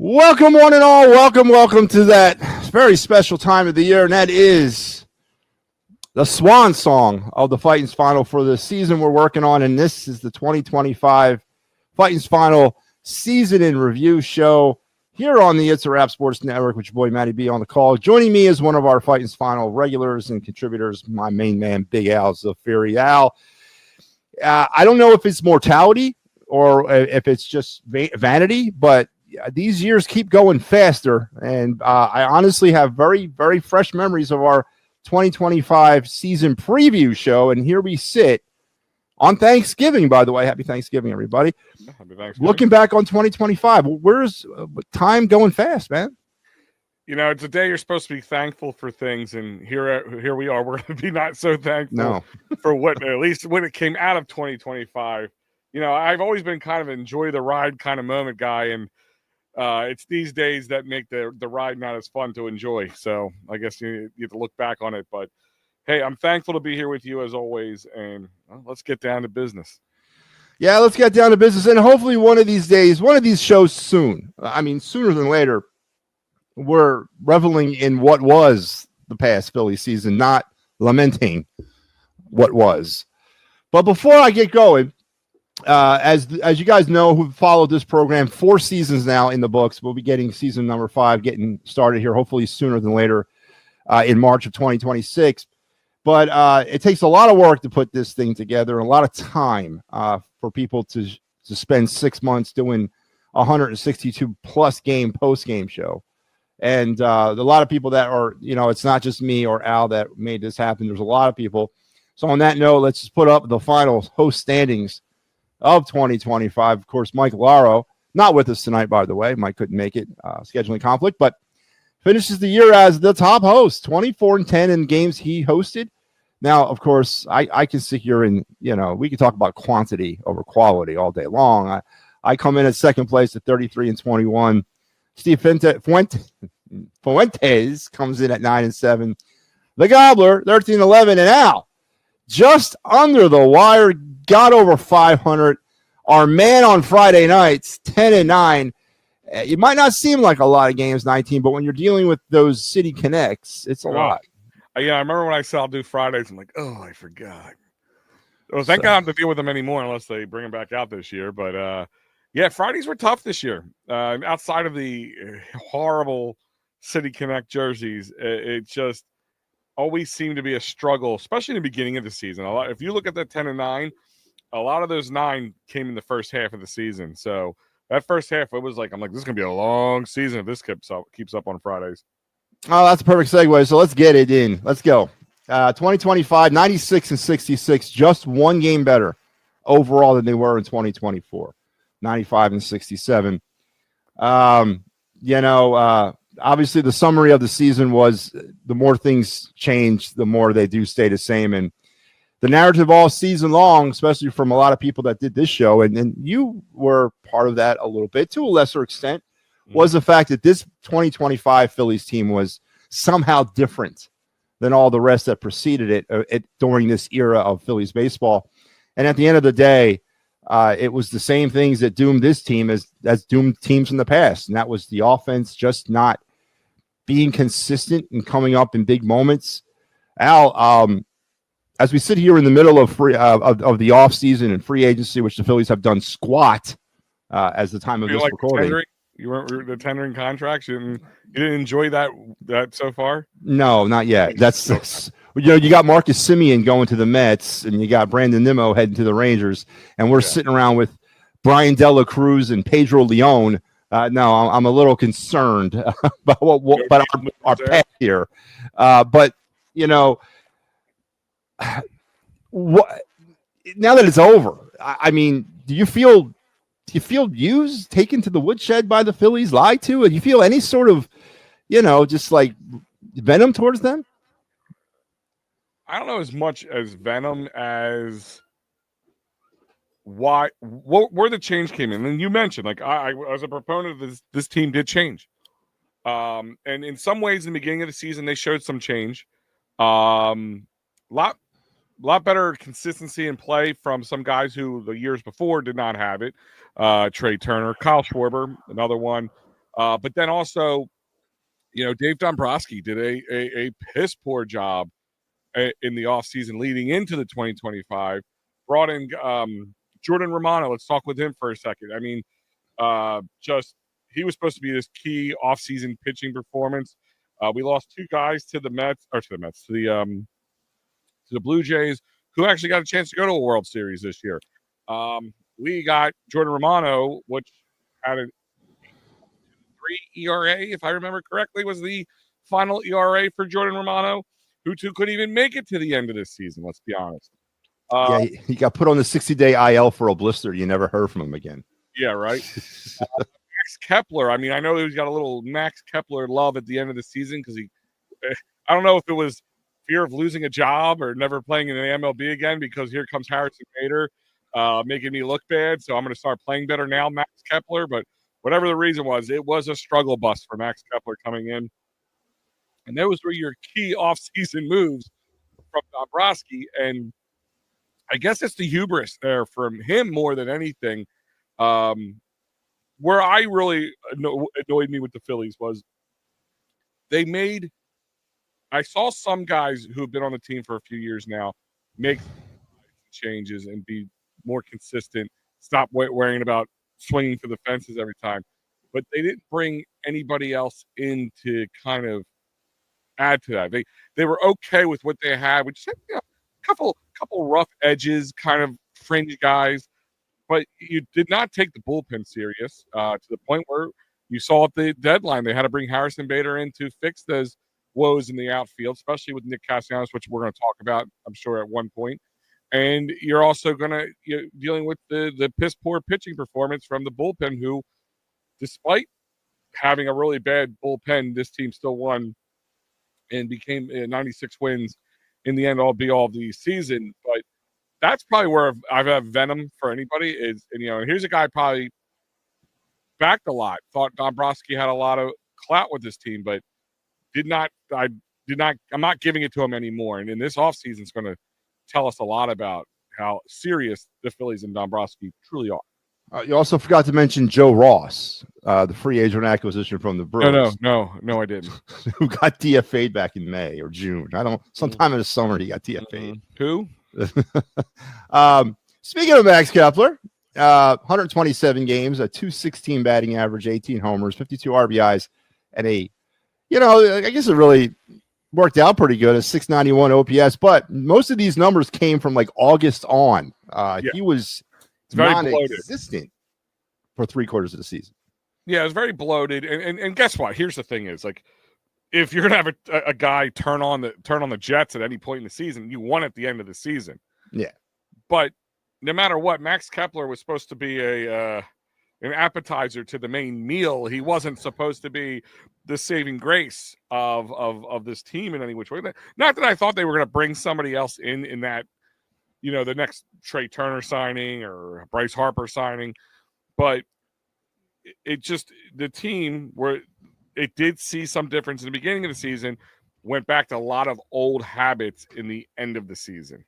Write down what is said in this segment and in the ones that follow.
Welcome, one and all. Welcome to that very special time of the year, and that is the swan song of the Phightins Final for the season we're working on, and this is the 2025 Phightins Final Season in Review show here on the It's a Wrap Sports Network with your boy Matty B on the call. Joining me is one of our Phightins Final regulars and contributors, my main man, Big Al Zafiri. Al, I don't know if it's mortality or if it's just vanity, but these years keep going faster, and I honestly have very, very fresh memories of our 2025 season preview show, and here we sit on Thanksgiving, by the way. Happy Thanksgiving, everybody. Happy Thanksgiving. Looking back on 2025, where's time going fast, man? You know, it's a day you're supposed to be thankful for things, and here we are. We're going to be not so thankful for what, at least when it came out of 2025. You know, I've always been kind of enjoy the ride kind of moment guy, and it's these days that make the ride not as fun to enjoy. So I guess you have to look back on it. But, hey, I'm thankful to be here with you as always, and let's get down to business. Yeah, let's get down to business, and hopefully one of these days, one of these shows soon, I mean sooner than later, we're reveling in what was the past Philly season, not lamenting what was. But before I get going, as you guys know who followed this program, 4 seasons now in the books. We'll be getting season number 5 getting started here, hopefully sooner than later in March of 2026. But it takes a lot of work to put this thing together, and a lot of time for people to spend 6 months doing 162 plus game post game show. And a lot of people that are, you know, it's not just me or Al that made this happen. There's a lot of people. So on that note, let's just put up the final host standings of 2025. Of course, Mike Laro, not with us tonight, by the way. Mike couldn't make it, scheduling conflict, but finishes the year as the top host, 24-10 in games he hosted. Now, of course, I can sit here and, you know, we can talk about quantity over quality all day long. I come in at second place at 33-21. Steve Fuentes comes in at 9-7. The Gobbler, 13-11, and Al, just under the wire, got over 500. Our man on Friday nights, 10-9. It might not seem like a lot of games, 19, but when you're dealing with those city connects, it's a lot. Yeah, I remember when I said I'll do Fridays, I'm like, oh, I forgot. Well, thank God I don't have to deal with them anymore unless they bring them back out this year. But, yeah, Fridays were tough this year. Outside of the horrible City Connect jerseys, it just always seemed to be a struggle, especially in the beginning of the season. If you look at that 10-9, a lot of those 9 came in the first half of the season. So that first half, it was like, I'm like, this is going to be a long season if this keeps up on Fridays. Oh, that's a perfect segue. So let's get it in. Let's go. 2025, 96-66, just one game better overall than they were in 2024. 95-67. Obviously the summary of the season was the more things change, the more they do stay the same. And the narrative all season long, especially from a lot of people that did this show, and you were part of that a little bit to a lesser extent, was the fact that this 2025 Phillies team was somehow different than all the rest that preceded it during this era of Phillies baseball. And at the end of the day, it was the same things that doomed this team as doomed teams in the past. And that was the offense just not being consistent and coming up in big moments. Al, as we sit here in the middle of the offseason and free agency, which the Phillies have done squat as the time of this recording. You weren't the tendering contracts. You didn't enjoy that so far? No, not yet. That's you got Marcus Semien going to the Mets, and you got Brandon Nimmo heading to the Rangers, and we're sitting around with Brian Dela Cruz and Pedro Leon. No, I'm a little concerned about our path here. But you know, what now that it's over? I mean, do you feel used, taken to the woodshed by the Phillies, lied to? Do you feel any sort of, just like venom towards them? I don't know as much as venom as where the change came in. And you mentioned, like, I was a proponent of this team did change. And in some ways, in the beginning of the season, they showed some change. Lot better consistency in play from some guys who the years before did not have it. Trey Turner, Kyle Schwarber, another one. But then also, Dave Dombrowski did a piss poor job in the offseason leading into the 2025. Brought in Jordan Romano. Let's talk with him for a second. I mean, he was supposed to be this key offseason pitching performance. We lost two guys to the Blue Jays, who actually got a chance to go to a World Series this year. We got Jordan Romano, which had a 3 ERA, if I remember correctly, was the final ERA for Jordan Romano, who couldn't even make it to the end of this season, let's be honest. He got put on the 60-day IL for a blister. You never heard from him again. Yeah, right. Max Kepler. I mean, I know he's got a little Max Kepler love at the end of the season because I don't know if it was fear of losing a job or never playing in the MLB again because here comes Harrison Bader making me look bad. So I'm going to start playing better now, Max Kepler. But whatever the reason was, it was a struggle bus for Max Kepler coming in. And those were your key offseason moves from Dombrowski. And I guess it's the hubris there from him more than anything. Where I really annoyed me with the Phillies was I saw some guys who have been on the team for a few years now make changes and be more consistent, stop worrying about swinging for the fences every time. But they didn't bring anybody else in to kind of add to that. They were okay with what they had, which had a couple rough edges, kind of fringe guys. But you did not take the bullpen serious to the point where you saw at the deadline they had to bring Harrison Bader in to fix those woes in the outfield, especially with Nick Castellanos, which we're going to talk about, I'm sure, at one point. And you're also dealing with the piss poor pitching performance from the bullpen, who, despite having a really bad bullpen, this team still won and became 96 wins in the end, all be all of the season. But that's probably where I've had venom for anybody is, and here's a guy probably backed a lot, thought Dombrowski had a lot of clout with this team, but I'm not giving it to him anymore. And in this offseason is going to tell us a lot about how serious the Phillies and Dombrowski truly are. You also forgot to mention Joe Ross, the free agent acquisition from the Brewers. No, I didn't. Who got DFA'd back in May or June. Sometime in the summer he got DFA'd. Who? Speaking of Max Kepler, 127 games, a .216 batting average, 18 homers, 52 RBIs, and I guess it really worked out pretty good, a 691 OPS. But most of these numbers came from like August on. He was non-existent for 3/4 of the season. Yeah, it was very bloated. And guess what? Here's the thing: is like, if you're gonna have a guy turn on the Jets at any point in the season, you won at the end of the season. Yeah, but no matter what, Max Kepler was supposed to be an appetizer to the main meal. He wasn't supposed to be the saving grace of this team in any which way. Not that I thought they were going to bring somebody else in that, the next Trey Turner signing or Bryce Harper signing, but the team it did see some difference in the beginning of the season, went back to a lot of old habits in the end of the season.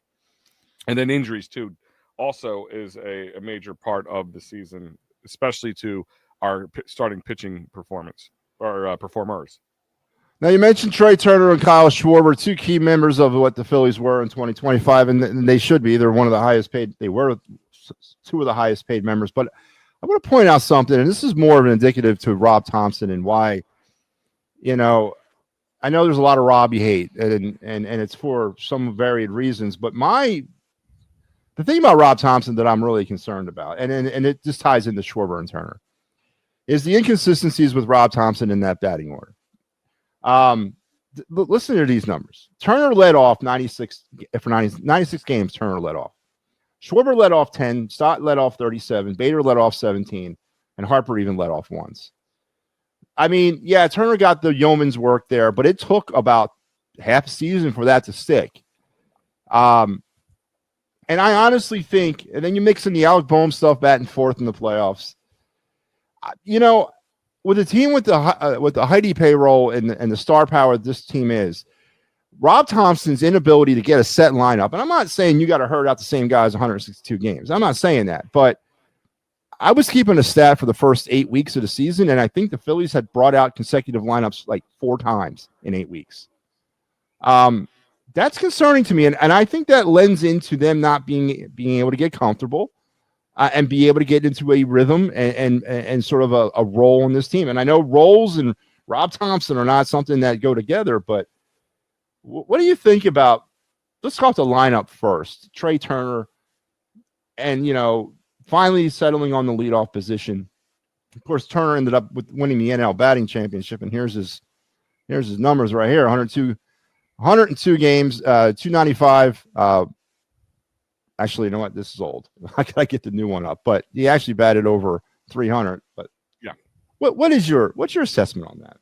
And then injuries too also is a major part of the season, especially to our starting pitching performance or performers. Now, you mentioned Trey Turner and Kyle Schwarber, two key members of what the Phillies were in 2025, and they should be. They're one of the highest paid. They were two of the highest paid members. But I want to point out something, and this is more of an indicative to Rob Thompson and why, I know there's a lot of Robbie hate, and it's for some varied reasons. But the thing about Rob Thompson that I'm really concerned about, and it just ties into Schwarber and Turner, is the inconsistencies with Rob Thompson in that batting order. Listen to these numbers. Turner led off 96 games. Turner led off. Schwarber led off 10. Stott led off 37. Bader led off 17. And Harper even led off once. I mean, yeah, Turner got the yeoman's work there, but it took about half a season for that to stick. And I honestly think, and then you mix in the Alec Boehm stuff batting fourth in the playoffs. With a team with the Heidi payroll and the star power this team is, Rob Thompson's inability to get a set lineup, and I'm not saying you got to hurt out the same guys 162 games. I'm not saying that, but I was keeping a stat for the first 8 weeks of the season, and I think the Phillies had brought out consecutive lineups like 4 times in 8 weeks. That's concerning to me, and I think that lends into them not being able to get comfortable and be able to get into a rhythm and sort of a role in this team. And I know roles and Rob Thompson are not something that go together, but what do you think about? Let's talk the lineup first. Trey Turner, and finally settling on the leadoff position. Of course, Turner ended up with winning the NL batting championship, and here's his numbers right here: 102 games, 295. Actually, you know what? This is old. I gotta get the new one up, but he actually batted over 300. But yeah, what's your assessment on that?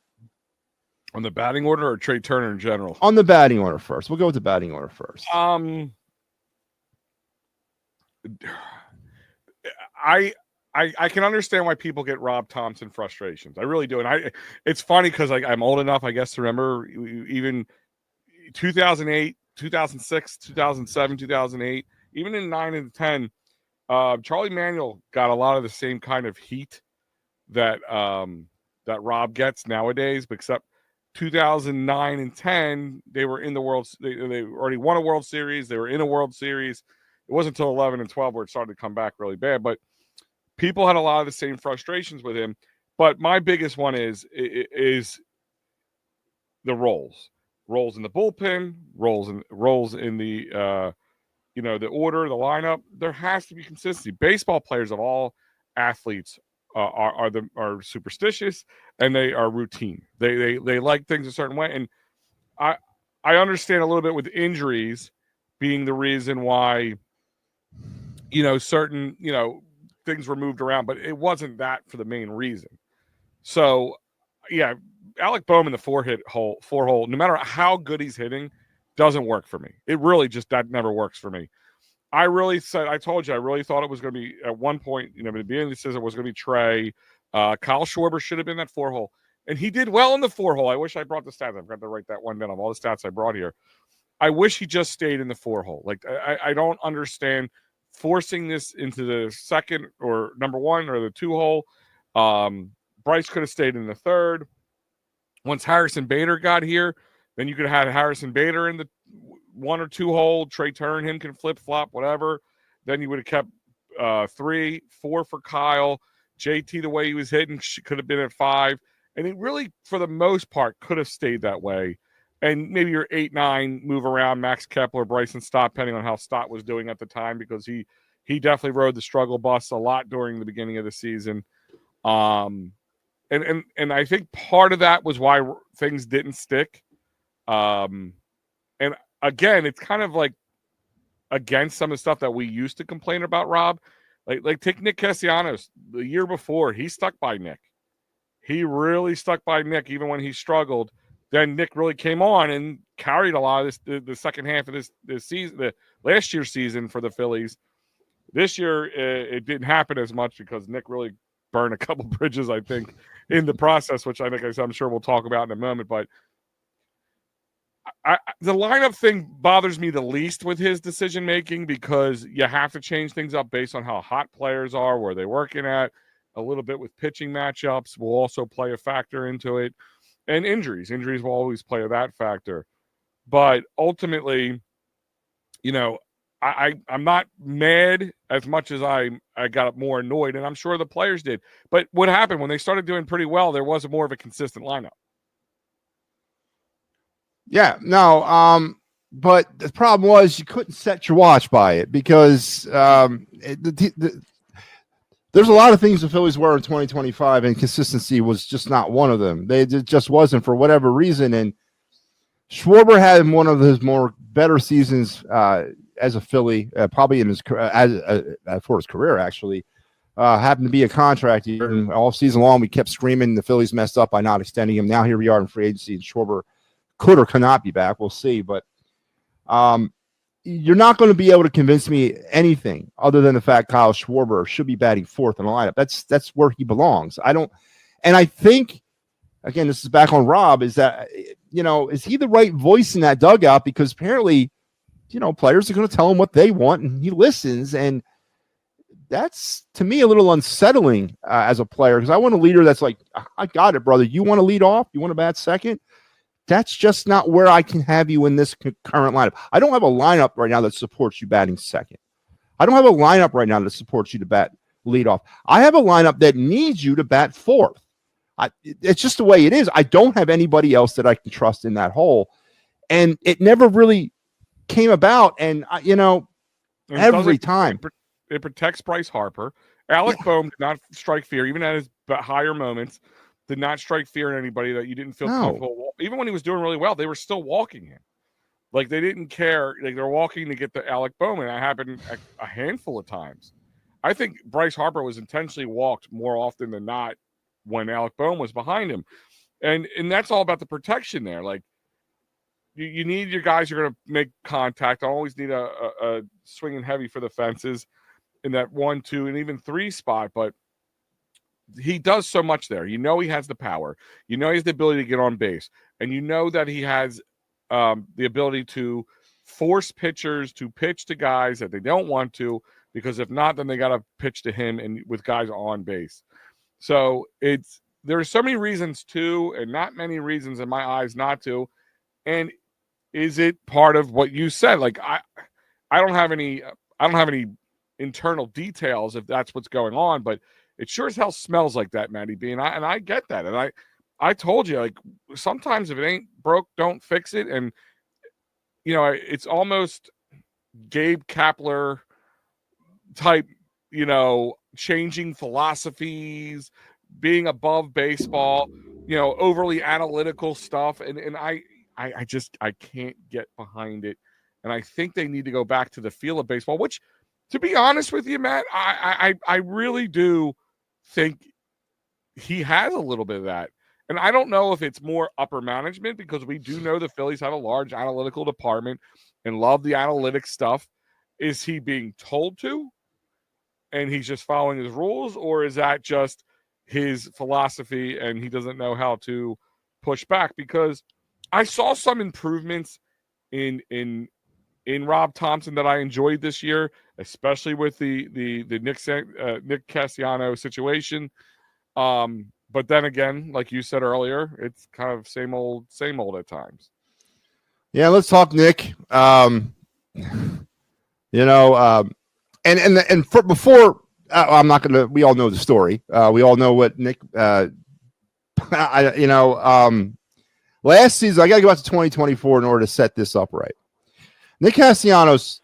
On the batting order or Trey Turner in general? On the batting order first. We'll go with the batting order first. I can understand why people get Rob Thompson frustrations. I really do. And it's funny because I'm old enough, I guess, to remember even 2008, 2006, 2007, 2008, even in 9 and 10, Charlie Manuel got a lot of the same kind of heat that Rob gets nowadays, except 2009 and 10, they were in the World. They already won a World Series. They were in a World Series. It wasn't until 11 and 12 where it started to come back really bad. But people had a lot of the same frustrations with him. But my biggest one is the roles in the bullpen, roles in the the order, the lineup. There has to be consistency. Baseball players of all athletes are superstitious, and they are routine. They like things a certain way, and I understand a little bit with injuries being the reason why certain things were moved around, but it wasn't that for the main reason. So yeah, Alec Boehm in the four hole, no matter how good he's hitting, doesn't work for me. It really just that never works for me. I told you, I really thought it was going to be at one point, at the beginning of the season, it was going to be Trey. Kyle Schwarber should have been that 4-hole. And he did well in the 4-hole. I wish I brought the stats. I've got to write that one down of all the stats I brought here. I wish he just stayed in the 4-hole. Like, I don't understand forcing this into the second or number 1 or the 2-hole. Bryce could have stayed in the 3rd. Once Harrison Bader got here, then you could have had Harrison Bader in the 1 or 2 hole. Trey Turner, him can flip flop, whatever. Then you would have kept 3, 4 for Kyle. JT, the way he was hitting, could have been at 5. And it really, for the most part, could have stayed that way. And maybe your 8, 9 move around Max Kepler, Bryson Stott, depending on how Stott was doing at the time, because he definitely rode the struggle bus a lot during the beginning of the season. And I think part of that was why things didn't stick. And again, it's kind of like against some of the stuff that we used to complain about Rob. Like take Nick Castellanos. The year before, he stuck by Nick. He really stuck by Nick even when he struggled. Then Nick really came on and carried a lot of the second half of this season, the last year's season for the Phillies. This year, it didn't happen as much because Nick really burned a couple bridges, I think, in the process, which I'm sure we'll talk about in a moment. But the lineup thing bothers me the least with his decision making, because you have to change things up based on how hot players are, where they're working at. A little bit with pitching matchups will also play a factor into it, and injuries will always play that factor. But ultimately, I'm not mad as much as I got more annoyed, and I'm sure the players did. But what happened when they started doing pretty well, there was more of a consistent lineup. Yeah, no, but the problem was you couldn't set your watch by it, because there's a lot of things the Phillies were in 2025, and consistency was just not one of them. It just wasn't, for whatever reason. And Schwarber had one of his better seasons as a Philly, probably in his for his career, actually. Happened to be a contract year, and all season long we kept screaming the Phillies messed up by not extending him. Now here we are in free agency, and Schwarber could or cannot be back. We'll see. But you're not going to be able to convince me anything other than the fact Kyle Schwarber should be batting 4th in the lineup. That's where he belongs. I think, again, this is back on Rob, is that, is he the right voice in that dugout? Because apparently, players are going to tell him what they want, and he listens. And that's to me a little unsettling as a player, because I want a leader that's like, I got it, brother. You want to lead off? You want to bat second? That's just not where I can have you in this current lineup. I don't have a lineup right now that supports you batting second. I don't have a lineup right now that supports you to bat leadoff. I have a lineup that needs you to bat fourth. It's just the way it is. I don't have anybody else that I can trust in that hole. And it never really came about. And, every time. It protects Bryce Harper. Alec Boehm did not strike fear, even at his higher moments, did not strike fear in anybody that you didn't feel comfortable. Even when he was doing really well, they were still walking him. Like, they didn't care. Like, they're walking to get to Alec Bowman. That happened a handful of times. I think Bryce Harper was intentionally walked more often than not when Alec Bowman was behind him. And that's all about the protection there. Like, you need your guys who are going to make contact. I always need a swinging heavy for the fences in that 1, 2, and even 3 spot. But he does so much there. He has the power. He has the ability to get on base. And that he has the ability to force pitchers to pitch to guys that they don't want to, because if not, then they got to pitch to him and with guys on base. So there are so many reasons to, and not many reasons in my eyes not to. And is it part of what you said? Like, I don't have any internal details if that's what's going on, but it sure as hell smells like that, Matty B. And I get that. And I told you, like, sometimes if it ain't broke, don't fix it. And, it's almost Gabe Kapler type, changing philosophies, being above baseball, overly analytical stuff. And I can't get behind it. And I think they need to go back to the feel of baseball, which, to be honest with you, Matt, I really do think he has a little bit of that. And I don't know if it's more upper management, because we do know the Phillies have a large analytical department and love the analytics stuff. Is he being told to, and he's just following his rules, or is that just his philosophy and he doesn't know how to push back? Because I saw some improvements in Rob Thompson that I enjoyed this year, especially with the Nick Castellanos situation. But then again, like you said earlier, it's kind of same old at times. Yeah, let's talk Nick. And for before, I'm not going to. We all know the story. We all know what Nick. Last season, I got to go back to 2024 in order to set this up right. Nick Castellanos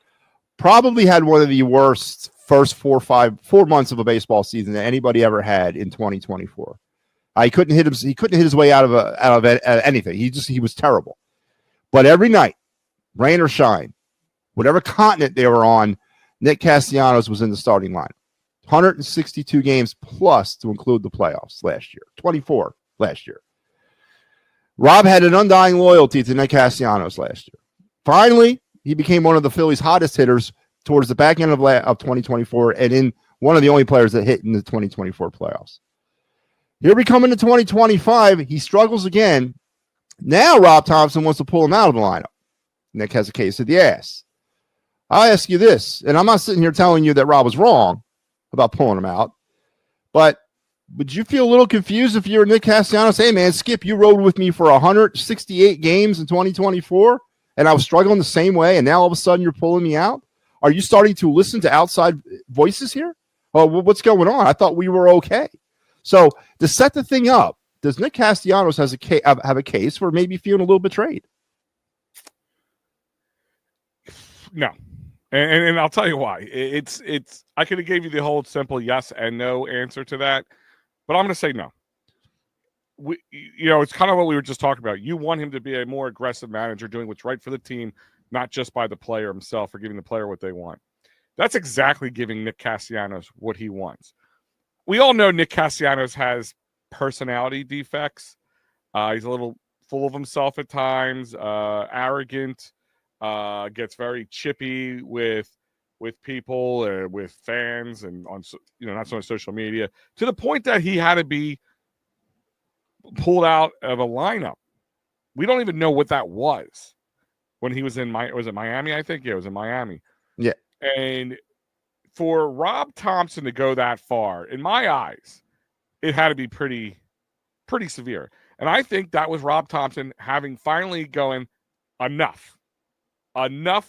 probably had one of the worst first 4 months of a baseball season that anybody ever had in 2024. He couldn't hit his way out of anything. He was terrible. But every night, rain or shine, whatever continent they were on, Nick Castellanos was in the starting line. 162 games plus to include the playoffs last year. 24 last year. Rob had an undying loyalty to Nick Castellanos last year. Finally, he became one of the Phillies' hottest hitters towards the back end of 2024, and in one of the only players that hit in the 2024 playoffs. Here we come into 2025. He struggles again. Now Rob Thompson wants to pull him out of the lineup. Nick has a case of the ass. I'll ask you this, and I'm not sitting here telling you that Rob was wrong about pulling him out, but would you feel a little confused if you were Nick Castellanos? Hey, man, Skip, you rode with me for 168 games in 2024, and I was struggling the same way, and now all of a sudden you're pulling me out? Are you starting to listen to outside voices here? Oh, what's going on? I thought we were okay. So to set the thing up, does Nick Castellanos have a case for maybe feeling a little betrayed? No. And I'll tell you why. It's I could have gave you the whole simple yes and no answer to that, but I'm going to say no. It's kind of what we were just talking about. You want him to be a more aggressive manager, doing what's right for the team, not just by the player himself or giving the player what they want. That's exactly giving Nick Castellanos what he wants. We all know Nick Castellanos has personality defects. He's a little full of himself at times, arrogant, gets very chippy with people, with fans, and on not so much social media, to the point that he had to be pulled out of a lineup. We don't even know what that was when he was in was it Miami? I think it was in Miami. Yeah, and for Rob Thompson to go that far, in my eyes, it had to be pretty severe. And I think that was Rob Thompson having finally going, enough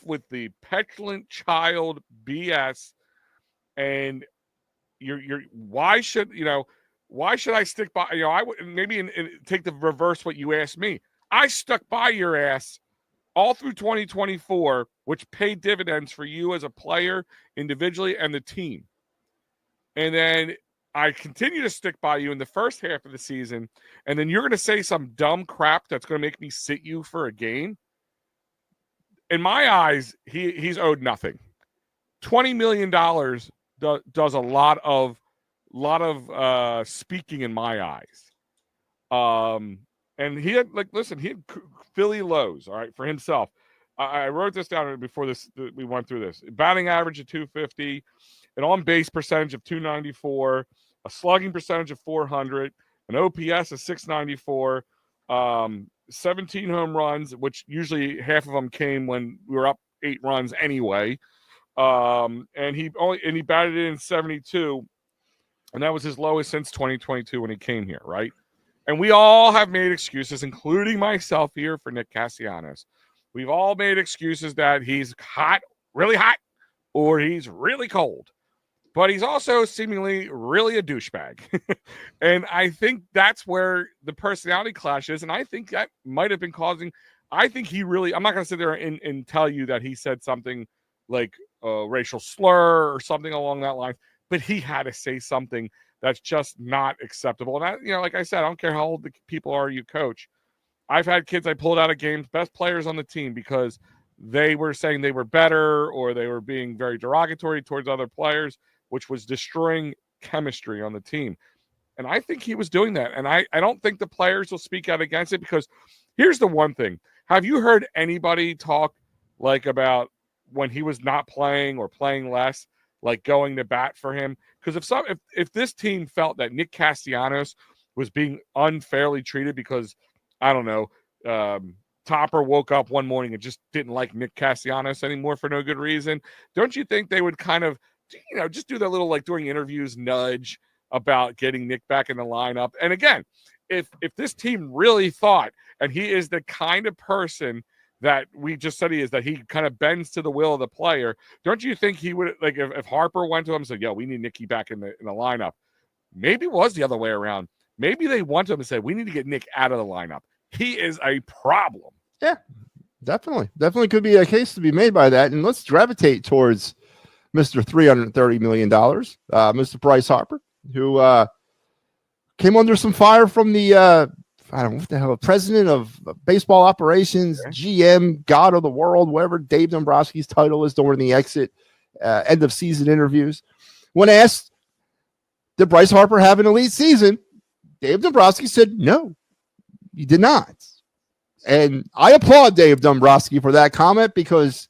with the petulant child BS. And why should I stick by? I would maybe take the reverse what you asked me. I stuck by your ass all through 2024, which paid dividends for you as a player individually and the team. And then I continue to stick by you in the first half of the season, and then you're going to say some dumb crap that's going to make me sit you for a game. In my eyes, he's owed nothing. $20 million does a lot of speaking in my eyes. And he had he had Philly lows, all right, for himself. I wrote this down before we went through this. Batting average of 250, an on-base percentage of 294, a slugging percentage of 400, an OPS of 694, 17 home runs, which usually half of them came when we were up 8 runs anyway. And he batted in 72, and that was his lowest since 2022 when he came here, right? And we all have made excuses, including myself here, for Nick Castellanos. We've all made excuses that he's hot, really hot, or he's really cold. But he's also seemingly really a douchebag. And I think that's where the personality clash is. And I think that might have been causing – I think he really – I'm not going to sit there and tell you that he said something like a racial slur or something along that line. But he had to say something that's just not acceptable. And like I said, I don't care how old the people are you coach. I've had kids I pulled out of games, best players on the team, because they were saying they were better or they were being very derogatory towards other players, which was destroying chemistry on the team. And I think he was doing that. And I don't think the players will speak out against it, because here's the one thing. Have you heard anybody talk about when he was not playing or playing less, going to bat for him? Because if this team felt that Nick Castellanos was being unfairly treated because, I don't know, Topper woke up one morning and just didn't like Nick Castellanos anymore for no good reason, don't you think they would kind of, just do that little, during interviews, nudge about getting Nick back in the lineup? And again, if this team really thought, and he is the kind of person that we just said he is, that he kind of bends to the will of the player, don't you think he would, if Harper went to him and said, yo, we need Nicky back in the lineup? Maybe it was the other way around. Maybe they want him to say, we need to get Nick out of the lineup. He is a problem. Yeah, definitely. Definitely could be a case to be made by that. And let's gravitate towards Mr. $330 million, Mr. Bryce Harper, who came under some fire from the I don't know what the hell, president of baseball operations, GM, God of the world, whatever Dave Dombrowski's title is during the exit end of season interviews. When asked, did Bryce Harper have an elite season? Dave Dombrowski said, no, he did not. And I applaud Dave Dombrowski for that comment, because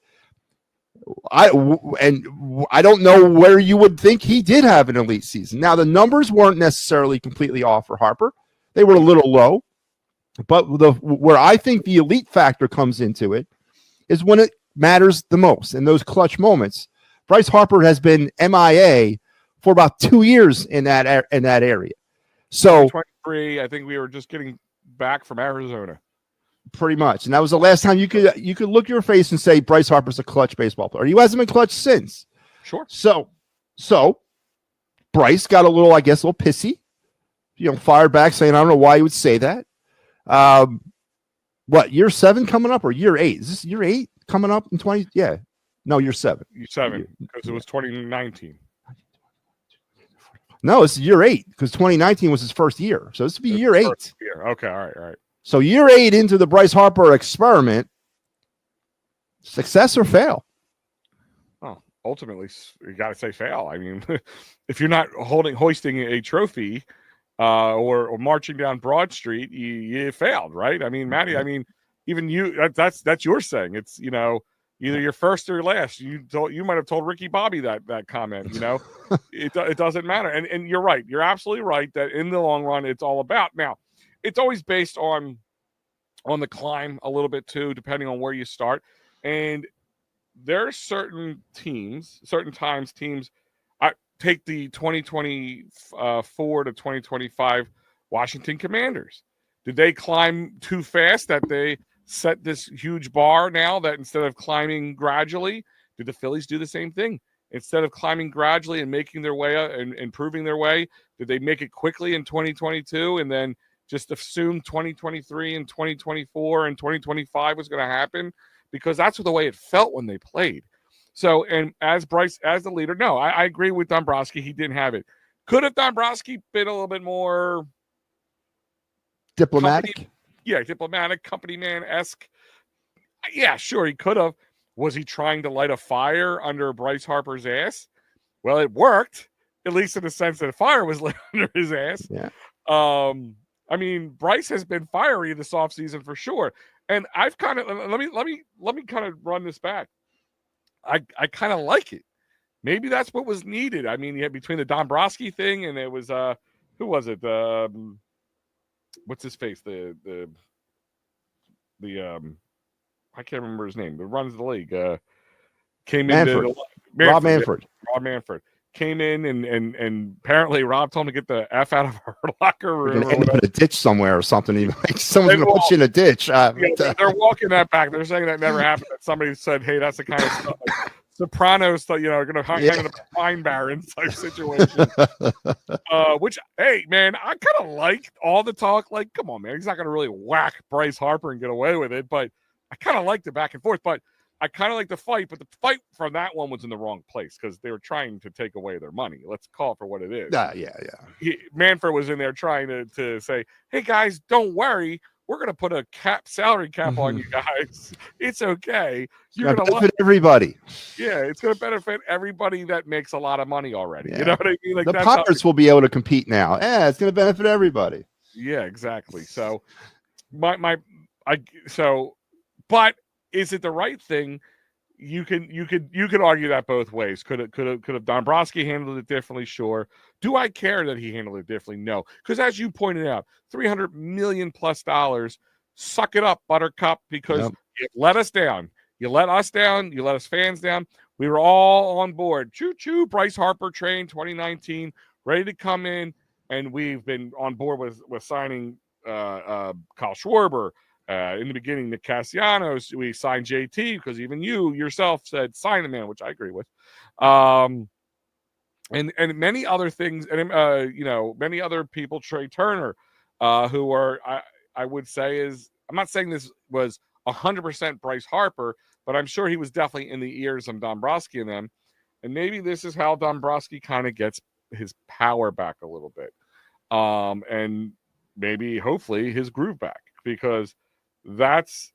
I don't know where you would think he did have an elite season. Now, the numbers weren't necessarily completely off for Harper. They were a little low. But where I think the elite factor comes into it is when it matters the most, in those clutch moments. Bryce Harper has been MIA for about 2 years in that area. So 23, I think we were just getting back from Arizona. Pretty much. And that was the last time you could look your face and say Bryce Harper's a clutch baseball player. He hasn't been clutch since. Sure. So Bryce got a little pissy, fired back, saying, I don't know why you would say that. What, year 7 coming up, or year 8? Is this year 8 coming up in 20? Yeah. No, year 7. Year 7, because it was 2019. No, it's year 8, because 2019 was his first year. So this would be year 8. Okay, all right. So year 8 into the Bryce Harper experiment, success or fail? Oh, ultimately, you got to say fail. I mean, if you're not hoisting a trophy or marching down Broad Street, you failed, right? I mean, Matty, even you, that's your saying. It's, either you're first or last. You might have told Ricky Bobby that comment, it doesn't matter. And you're right. You're absolutely right that in the long run, it's all about. Now, it's always based on the climb a little bit too, depending on where you start. And there are certain times teams take the 2024 to 2025 Washington Commanders. Did they climb too fast that they set this huge bar now that instead of climbing gradually, did the Phillies do the same thing? Instead of climbing gradually and making their way up and improving their way, did they make it quickly in 2022 and then just assume 2023 and 2024 and 2025 was going to happen? Because that's the way it felt when they played. So, and as Bryce, as the leader, no, I agree with Dombrowski. He didn't have it. Could have Dombrowski been a little bit more diplomatic? Diplomatic, company man-esque. Yeah, sure, he could have. Was he trying to light a fire under Bryce Harper's ass? Well, it worked, at least in the sense that a fire was lit under his ass. Yeah. I mean, Bryce has been fiery this offseason for sure. And I've kind of let me kind of run this back. I kind of like it. Maybe that's what was needed. I mean, between the Dombrowski thing and it was who was it? What's his face? The I can't remember his name. The runs the league. Came in. Rob Manfred. Rob Manfred came in and apparently Rob told him to get the F out of our locker room. End up in a ditch somewhere or something. Even like someone's gonna put you in a ditch. They're walking that back. They're saying that never happened. That somebody said, "Hey, that's the kind of stuff like Sopranos, going to hang in a pine barren type situation." Which, hey, man, I kind of like all the talk. Like, come on, man, he's not going to really whack Bryce Harper and get away with it. But I kind of like the back and forth. But I kind of like the fight. But the fight from that one was in the wrong place because they were trying to take away their money. Let's call it for what it is. Manfred was in there trying to say, "Hey, guys, don't worry. We're going to put a salary cap on you guys. It's okay. You're going to benefit everybody." Yeah, it's going to benefit everybody that makes a lot of money already. Yeah. You know what I mean? Like the Pirates will be able to compete now. Yeah, it's going to benefit everybody. Yeah, exactly. So, but is it the right thing? You could argue that both ways. Could have Dombrowski handled it differently? Sure. Do I care that he handled it differently? No. Because as you pointed out, $300 million plus. Suck it up, Buttercup, because you let us down. You let us down. You let us fans down. We were all on board. Choo choo. Bryce Harper train 2019, ready to come in, and we've been on board with signing Kyle Schwarber. In the beginning, Nick Castellanos, we signed JT because even you yourself said sign the man, which I agree with. And many other things, and many other people, Trey Turner, who are I would say I'm not saying this was 100% Bryce Harper, but I'm sure he was definitely in the ears of Dombrowski and them. And maybe this is how Dombrowski kind of gets his power back a little bit, and maybe hopefully his groove back, because that's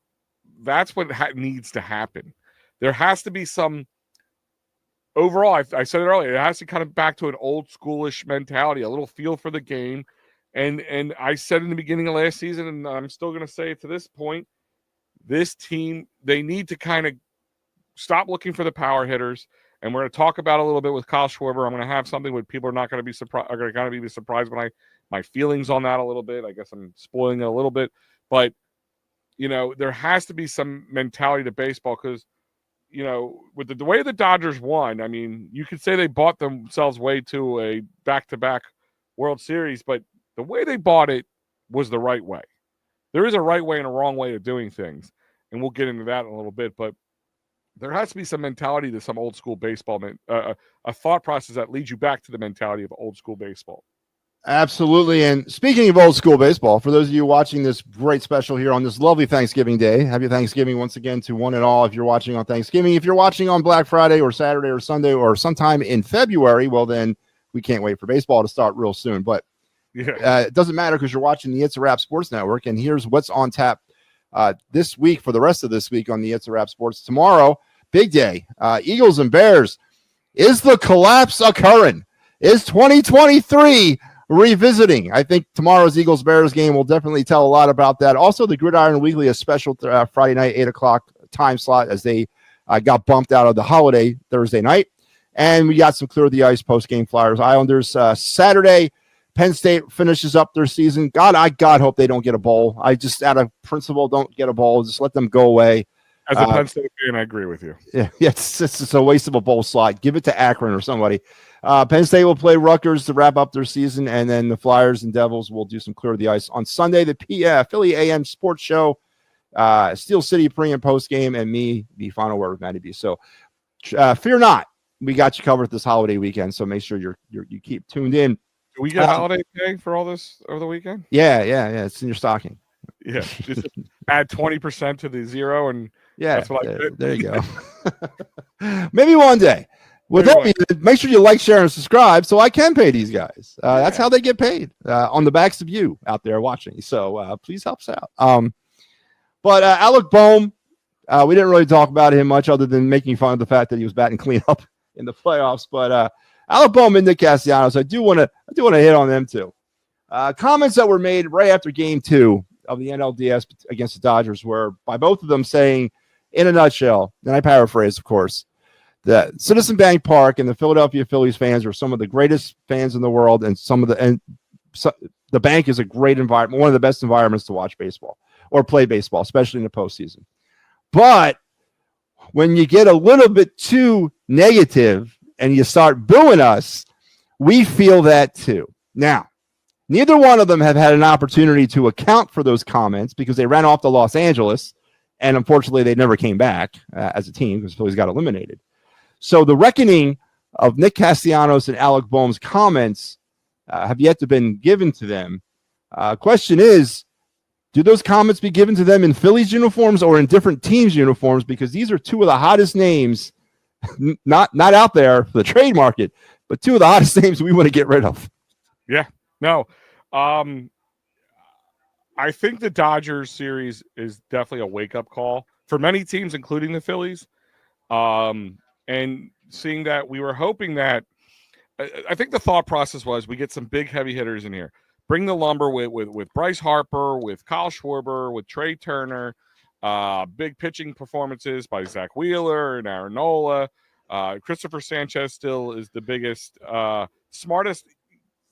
what needs to happen. There has to be some overall. I said it earlier. It has to kind of back to an old schoolish mentality, a little feel for the game. And I said in the beginning of last season, and I'm still going to say it to this point, this team, they need to kind of stop looking for the power hitters. And we're going to talk about a little bit with Kyle Schwarber. I'm going to have something where people are not going to be surprised. Are going to be surprised when my feelings on that a little bit. I guess I'm spoiling it a little bit, but there has to be some mentality to baseball because, with the way the Dodgers won, I mean, you could say they bought themselves way to a back-to-back World Series, but the way they bought it was the right way. There is a right way and a wrong way of doing things, and we'll get into that in a little bit, but there has to be some mentality to some old school baseball, a thought process that leads you back to the mentality of old school baseball. Absolutely. And speaking of old school baseball, for those of you watching this great special here on this lovely Thanksgiving Day, happy Thanksgiving once again to one and all. If you're watching on Thanksgiving, if you're watching on Black Friday or Saturday or Sunday or sometime in February, well, then we can't wait for baseball to start real soon. But it doesn't matter because you're watching the It's a Wrap Sports Network. And here's what's on tap this week for the rest of this week on the It's a Wrap Sports. Tomorrow, big day, Eagles and Bears. Is the collapse occurring? Is 2023 revisiting? I think tomorrow's Eagles-Bears game will definitely tell a lot about that. Also, the Gridiron Weekly, a special Friday night, 8 o'clock time slot as they got bumped out of the holiday Thursday night. And we got some Clear the Ice post-game Flyers Islanders. Saturday, Penn State finishes up their season. God hope they don't get a bowl. I just, out of principle, don't get a bowl. Just let them go away. As a Penn State fan, I agree with you. Yeah, it's a waste of a bowl slot. Give it to Akron or somebody. Penn State will play Rutgers to wrap up their season, and then the Flyers and Devils will do some clear of the ice on Sunday. The Philly AM Sports Show, Steel City pre and post game, and me, the final word with Matty B. So fear not, we got you covered this holiday weekend. So make sure you keep tuned in. Do we get holiday pay for all this over the weekend? Yeah, it's in your stocking. Yeah, just add 20% to the zero, and that's what I did. There you go. Maybe one day. With that, make sure you like, share, and subscribe so I can pay these guys. That's how they get paid, on the backs of you out there watching. So please help us out. But Alec Boehm, we didn't really talk about him much other than making fun of the fact that he was batting cleanup in the playoffs. But Alec Boehm and Nick Castellanos, I do want to hit on them too. Comments that were made right after Game 2 of the NLDS against the Dodgers were by both of them saying, in a nutshell, and I paraphrase, of course, that Citizen Bank Park and the Philadelphia Phillies fans are some of the greatest fans in the world, and the bank is a great environment, one of the best environments to watch baseball or play baseball, especially in the postseason. But when you get a little bit too negative and you start booing us, we feel that too. Now, neither one of them have had an opportunity to account for those comments because they ran off to Los Angeles, and unfortunately, they never came back as a team because the Phillies got eliminated. So the reckoning of Nick Castellanos and Alec Boehm's comments have yet to been given to them. Question is, do those comments be given to them in Phillies uniforms or in different teams' uniforms? Because these are two of the hottest names, not out there for the trade market, but two of the hottest names we want to get rid of. Yeah, no. I think the Dodgers series is definitely a wake-up call for many teams, including the Phillies. And seeing that, we were hoping that I think the thought process was we get some big heavy hitters in here. Bring the lumber with Bryce Harper, with Kyle Schwarber, with Trey Turner, big pitching performances by Zach Wheeler and Aaron Nola. Christopher Sanchez still is the biggest, smartest,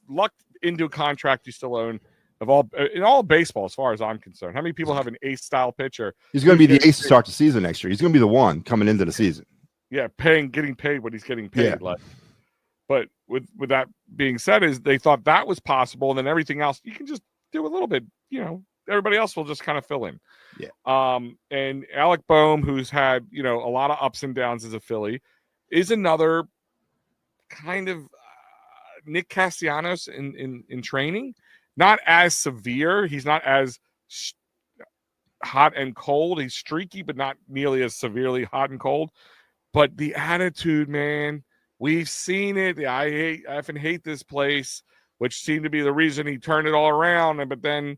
lucked into a contract you still own of all in all baseball, as far as I'm concerned. How many people have an ace-style pitcher? He's going to be the ace to start the season next year. He's going to be the one coming into the season. Yeah, getting paid what he's getting paid. Yeah. But with that being said, is they thought that was possible, and then everything else you can just do a little bit. Everybody else will just kind of fill in. Yeah. And Alec Boehm, who's had a lot of ups and downs as a Philly, is another kind of Nick Castellanos in training. Not as severe. He's not as hot and cold. He's streaky, but not nearly as severely hot and cold. But the attitude, man, we've seen it. I effing hate this place, which seemed to be the reason he turned it all around. But then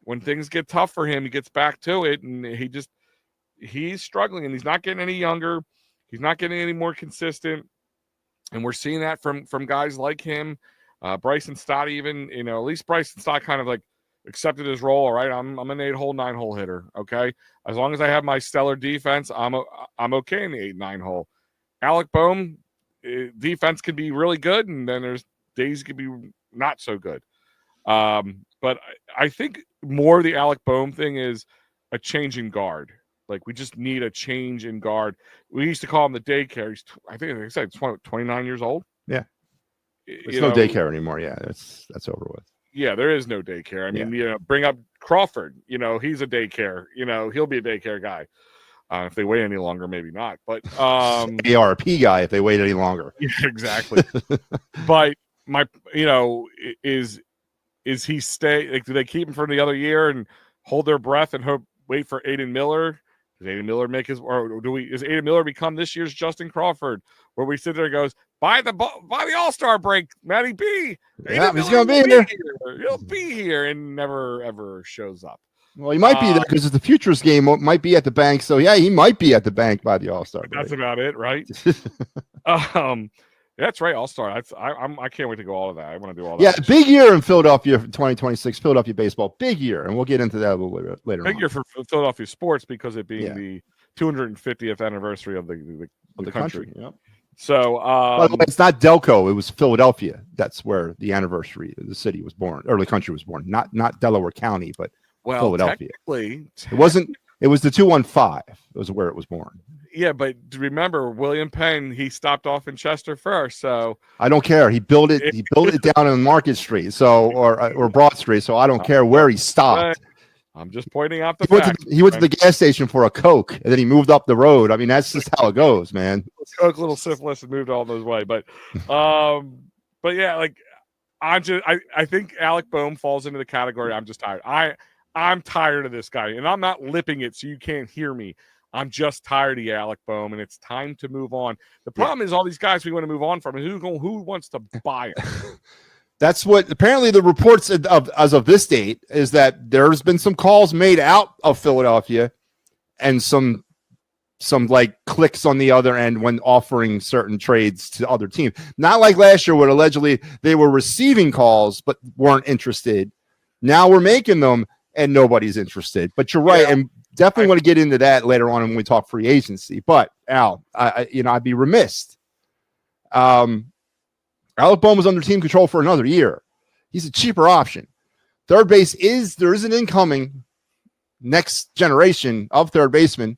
when things get tough for him, he gets back to it, and he's struggling, and he's not getting any younger. He's not getting any more consistent, and we're seeing that from guys like him, Bryson Stott. Even at least Bryson Stott kind of like accepted his role. All right, I'm an 8-hole, 9-hole hitter. Okay, as long as I have my stellar defense, I'm okay in the 8-9-hole. Alec Boehm, defense can be really good, and then there's days could be not so good. But I think more the Alec Boehm thing is a change in guard. Like, we just need a change in guard. We used to call him the daycare. I think I said 29 years old. Yeah, there's no daycare anymore. Yeah, that's over with. Yeah, there is no daycare. I mean, bring up Crawford. He's a daycare. He'll be a daycare guy. If they wait any longer, maybe not. But ARP guy if they wait any longer. Yeah, exactly. But is he stay? Like, do they keep him for the other year and hold their breath and wait for Aiden Miller? Does Aiden Miller make his, or is Aiden Miller become this year's Justin Crawford, where we sit there and goes, by the All-Star break, Matty B. Yeah, he's going to be here. He'll be here and never ever shows up. Well, he might be there because it's the Futures game. Might be at the bank. So yeah, he might be at the bank by the All-Star break. That's about it, right? That's right, All-Star. I can't wait to go all of that. I want to do all that. Yeah, big year in Philadelphia for 2026, Philadelphia baseball. Big year, and we'll get into that a little bit later. Big year for Philadelphia sports because it being the 250th anniversary of the country. Yep. So, by the way, it's not Delco. It was Philadelphia. That's where the anniversary of the city was born, or the country was born. Not Delaware County, but Philadelphia. Technically, it wasn't It was the 215. It was where it was born. Yeah, but remember, William Penn, he stopped off in Chester first, so I don't care. He built it. He built it down on Market Street, or Broad Street. So I don't care where he stopped. I'm just pointing out the fact. He went to the gas station for a Coke, and then he moved up the road. I mean, that's just how it goes, man. Coke, little syphilis, and moved all those way. But yeah, like I think Alec Boehm falls into the category. I'm just tired. I'm tired of this guy, and I'm not lipping it so you can't hear me. I'm just tired of Alec Boehm, and it's time to move on. The problem is all these guys we want to move on from, and who wants to buy them? That's what apparently the reports as of this date is, that there's been some calls made out of Philadelphia and some like clicks on the other end when offering certain trades to other teams. Not like last year where allegedly they were receiving calls but weren't interested. Now we're making them and nobody's interested. But you're right, and definitely want to get into that later on when we talk free agency. But Al, I'd be remiss. Alec Boehm was under team control for another year. He's a cheaper option. Third base there is an incoming next generation of third baseman,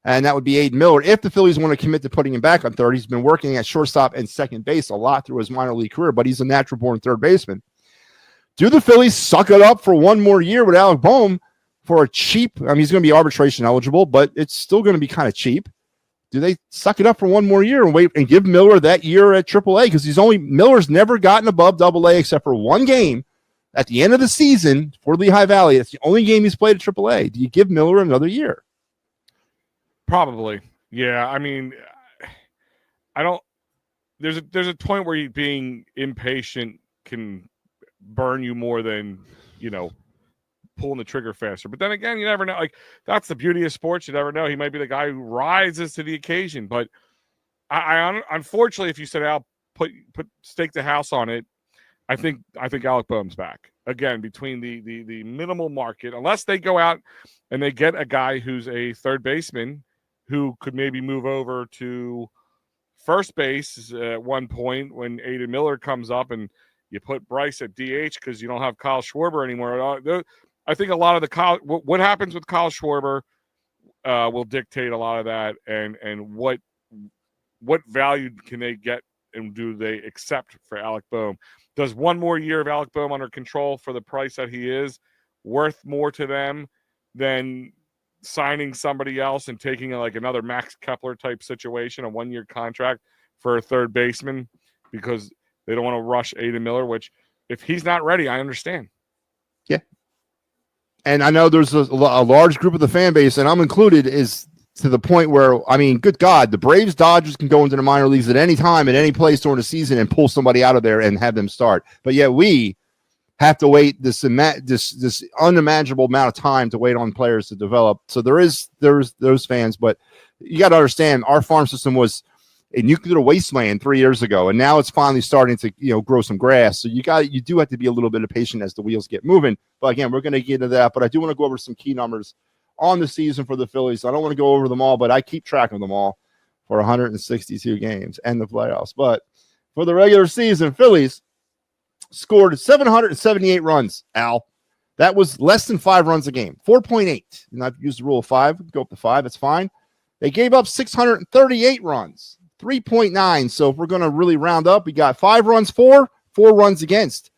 and that would be Aiden Miller. If the Phillies want to commit to putting him back on third, he's been working at shortstop and second base a lot through his minor league career, but he's a natural born third baseman. Do the Phillies suck it up for one more year with Alec Boehm for a cheap? I mean, he's going to be arbitration eligible, but it's still going to be kind of cheap. Do they suck it up for one more year and wait and give Miller that year at AAA? Because Miller's never gotten above AA except for one game at the end of the season for Lehigh Valley. It's the only game he's played at AAA. Do you give Miller another year? Probably. Yeah. I mean, I don't. There's a point where being impatient can burn you more than pulling the trigger faster. But then again, you never know. Like, that's the beauty of sports. You never know. He might be the guy who rises to the occasion. But I unfortunately, if you said, Al, put stake the house on it, I think Alec Boehm's back again between the minimal market, unless they go out and they get a guy who's a third baseman who could maybe move over to first base at one point when Aiden Miller comes up, and you put Bryce at DH because you don't have Kyle Schwarber anymore. I think a lot of what happens with Kyle Schwarber will dictate a lot of that, and what value can they get and do they accept for Alec Boehm? Does one more year of Alec Boehm under control for the price that he is worth more to them than signing somebody else and taking like another Max Kepler type situation, a 1-year contract for a third baseman, because they don't want to rush Aiden Miller, which if he's not ready, I understand. Yeah. And I know there's a large group of the fan base, and I'm included, is to the point where, I mean, good God, the Braves, Dodgers can go into the minor leagues at any time, at any place during the season and pull somebody out of there and have them start. But yet we have to wait this unimaginable amount of time to wait on players to develop. So there's those fans, but you got to understand, our farm system was a nuclear wasteland 3 years ago, and now it's finally starting to grow some grass. So you do have to be a little bit of patient as the wheels get moving. But again, we're going to get into that. But I do want to go over some key numbers on the season for the Phillies. I don't want to go over them all, but I keep track of them all for 162 games and the playoffs. But for the regular season, Phillies scored 778 runs, Al. That was less than 5 runs a game, 4.8. And I've used the rule of 5. Go up to 5. It's fine. They gave up 638 runs, 3.9. So if we're going to really round up, we got 5 runs for, 4 runs against.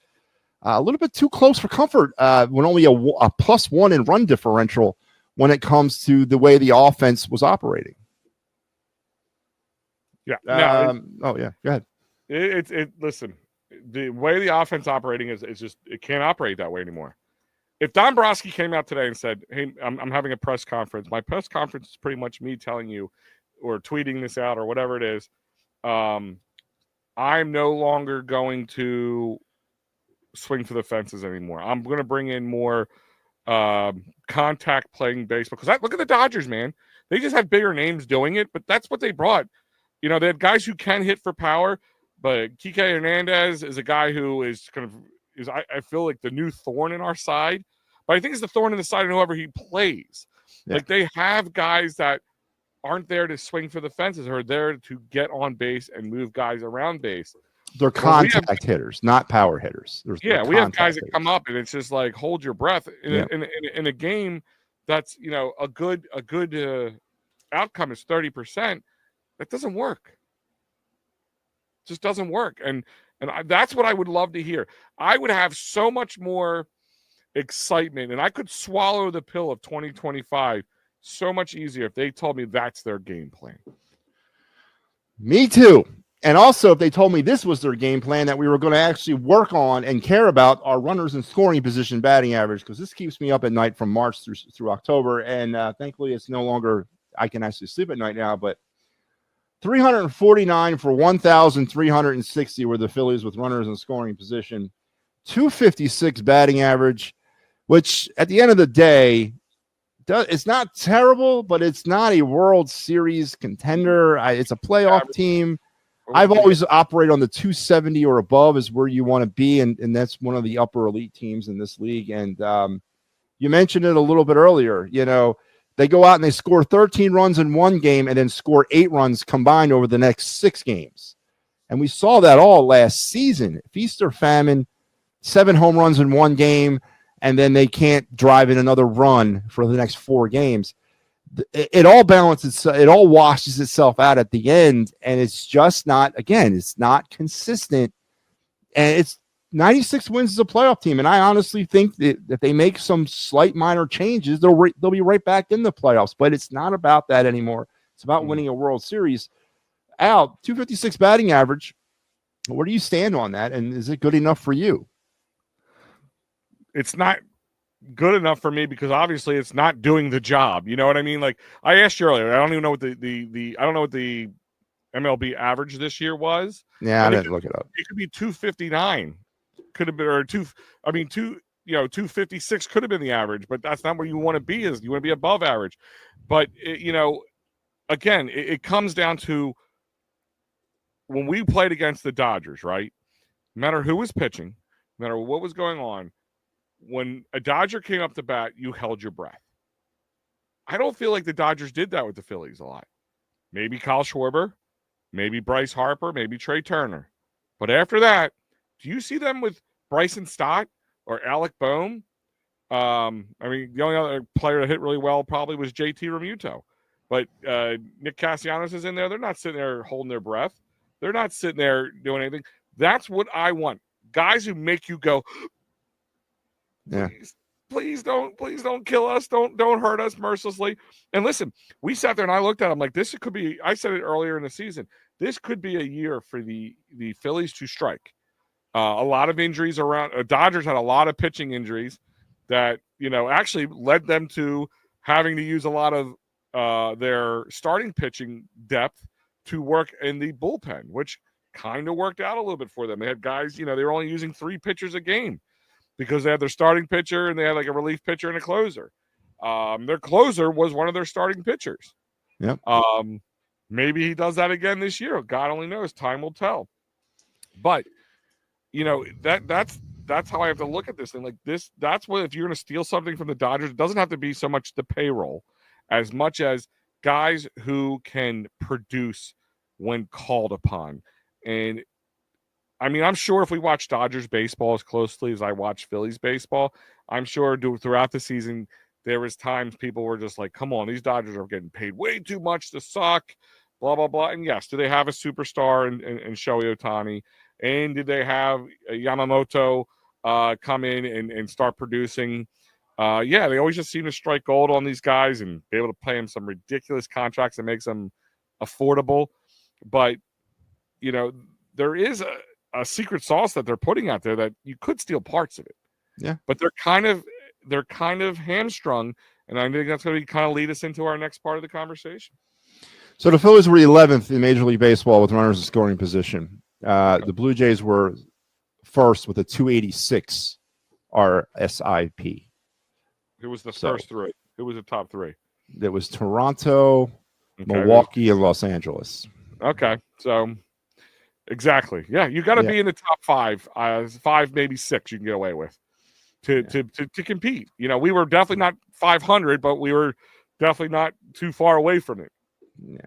A little bit too close for comfort when only a +1 in run differential when it comes to the way the offense was operating. Yeah. Go ahead. Listen, the way the offense operating is just, it can't operate that way anymore. If Don Brosky came out today and said, hey, I'm having a press conference, my press conference is pretty much me telling you or tweeting this out or whatever it is, I'm no longer going to swing for the fences anymore. I'm going to bring in more contact playing baseball. Because look at the Dodgers, man. They just have bigger names doing it, but that's what they brought. They had guys who can hit for power, but Kike Hernandez is a guy who is I feel like the new thorn in our side. But I think it's the thorn in the side of whoever he plays. Yeah. Like, they have guys that aren't there to swing for the fences, or are there to get on base and move guys around base. They're contact hitters, not power hitters. We have guys that come up and it's just like, hold your breath. In a game, that's a good outcome is 30%. That doesn't work. Just doesn't work. And that's what I would love to hear. I would have so much more excitement, and I could swallow the pill of 2025 so much easier if they told me that's their game plan. Me too. And also, if they told me this was their game plan, that we were going to actually work on and care about our runners in scoring position batting average, because this keeps me up at night from March through October. And thankfully, it's no longer, I can actually sleep at night now, but 349 for 1,360 were the Phillies with runners in scoring position, 256 batting average, which at the end of the day, it's not terrible, but it's not a World Series contender. It's a playoff team. I've always operated on the 270 or above is where you want to be, and that's one of the upper elite teams in this league. And you mentioned it a little bit earlier. They go out and they score 13 runs in one game and then score 8 runs combined over the next 6 games. And we saw that all last season. Feast or famine, 7 home runs in one game, and then they can't drive in another run for the next 4 games. It all balances, it all washes itself out at the end, and it's just not, again, it's not consistent. And it's 96 wins as a playoff team, and I honestly think that if they make some slight minor changes, they'll be right back in the playoffs. But it's not about that anymore. It's about winning a World Series. Al, 256 batting average. Where do you stand on that, and is it good enough for you? It's not good enough for me because obviously it's not doing the job. You know what I mean? Like I asked you earlier, I don't even know what I don't know what the MLB average this year was. Yeah, I didn't look it up. It could be 259. Could have been, or 256 could have been the average, but that's not where you want to be. You want to be above average. But again, it comes down to when we played against the Dodgers, right? No matter who was pitching, no matter what was going on, when a Dodger came up to bat, you held your breath. I don't feel like the Dodgers did that with the Phillies a lot. Maybe Kyle Schwarber, maybe Bryce Harper, maybe Trey Turner. But after that, do you see them with Bryson Stott or Alec Boehm? The only other player that hit really well probably was JT Realmuto. But Nick Castellanos is in there. They're not sitting there holding their breath. They're not sitting there doing anything. That's what I want. Guys who make you go, yeah, please don't kill us. Don't hurt us mercilessly. And listen, we sat there and I looked at them like this could be, I said it earlier in the season, this could be a year for the Phillies to strike. A lot of injuries around. Dodgers had a lot of pitching injuries that, actually led them to having to use a lot of their starting pitching depth to work in the bullpen, which kind of worked out a little bit for them. They had guys, they were only using 3 pitchers a game because they had their starting pitcher and they had like a relief pitcher and a closer. Their closer was one of their starting pitchers. Yep. Maybe he does that again this year. God only knows. Time will tell. But that's how I have to look at this thing. Like this, that's what, if you're going to steal something from the Dodgers, it doesn't have to be so much the payroll as much as guys who can produce when called upon. And I'm sure if we watch Dodgers baseball as closely as I watch Phillies baseball, I'm sure throughout the season, there was times people were just like, come on, these Dodgers are getting paid way too much to suck, blah, blah, blah. And yes, do they have a superstar in Shohei Ohtani? And did they have Yamamoto come in and start producing? Yeah, they always just seem to strike gold on these guys and be able to pay them some ridiculous contracts that makes them affordable. But, there is a secret sauce that they're putting out there that you could steal parts of it. Yeah. But they're kind of hamstrung. And I think that's going to kind of lead us into our next part of the conversation. So the Phillies were 11th in Major League Baseball with runners in scoring position. The Blue Jays were first with a 286 RSIP. Who was the first 3? Who was the top 3? There was Toronto, Milwaukee, and Los Angeles. Okay, so exactly. Yeah, you got to be in the top 5. 5, maybe 6 you can get away with to compete. We were definitely not 500, but we were definitely not too far away from it. Yeah.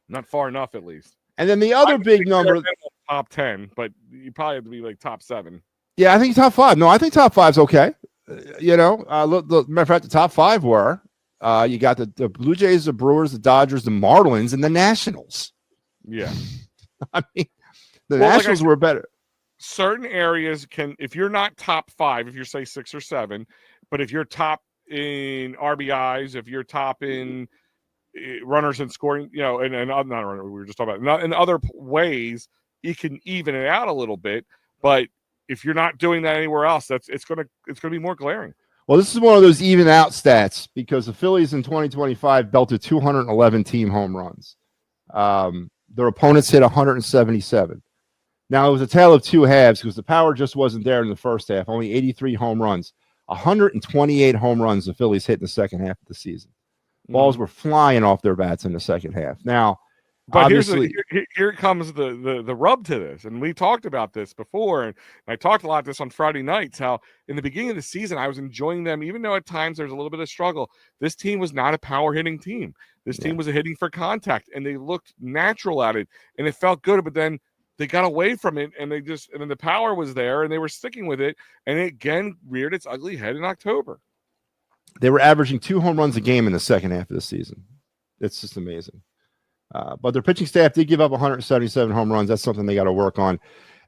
Not far enough, at least. And then the other big number, top 10, but you probably have to be like top 7. Yeah, I think top 5. No, I think top 5's okay. Matter of fact, the top 5 were You got the Blue Jays, the Brewers, the Dodgers, the Marlins, and the Nationals. Yeah. I mean, the Nationals were better. Certain areas can, if you're not top 5, if you're say 6 or 7, but if you're top in RBIs, if you're top in runners and scoring, and not runner, we were just talking about, in other ways, you can even it out a little bit. But if you're not doing that anywhere else, it's gonna be more glaring. Well, this is one of those even out stats because the Phillies in 2025 belted 211 team home runs. Their opponents hit 177. Now, it was a tale of two halves because the power just wasn't there in the first half. Only 83 home runs. 128 home runs the Phillies hit in the second half of the season. Balls were flying off their bats in the second half. Now, but obviously, here comes the rub to this. And we talked about this before, and I talked a lot of this on Friday nights, how in the beginning of the season, I was enjoying them, even though at times there's a little bit of struggle. This team was not a power hitting team. This team was a hitting for contact, and they looked natural at it, and it felt good, but then they got away from it, and then the power was there, and they were sticking with it, and it again reared its ugly head in October. They were averaging 2 home runs a game in the second half of the season. It's just amazing. But their pitching staff did give up 177 home runs. That's something they got to work on.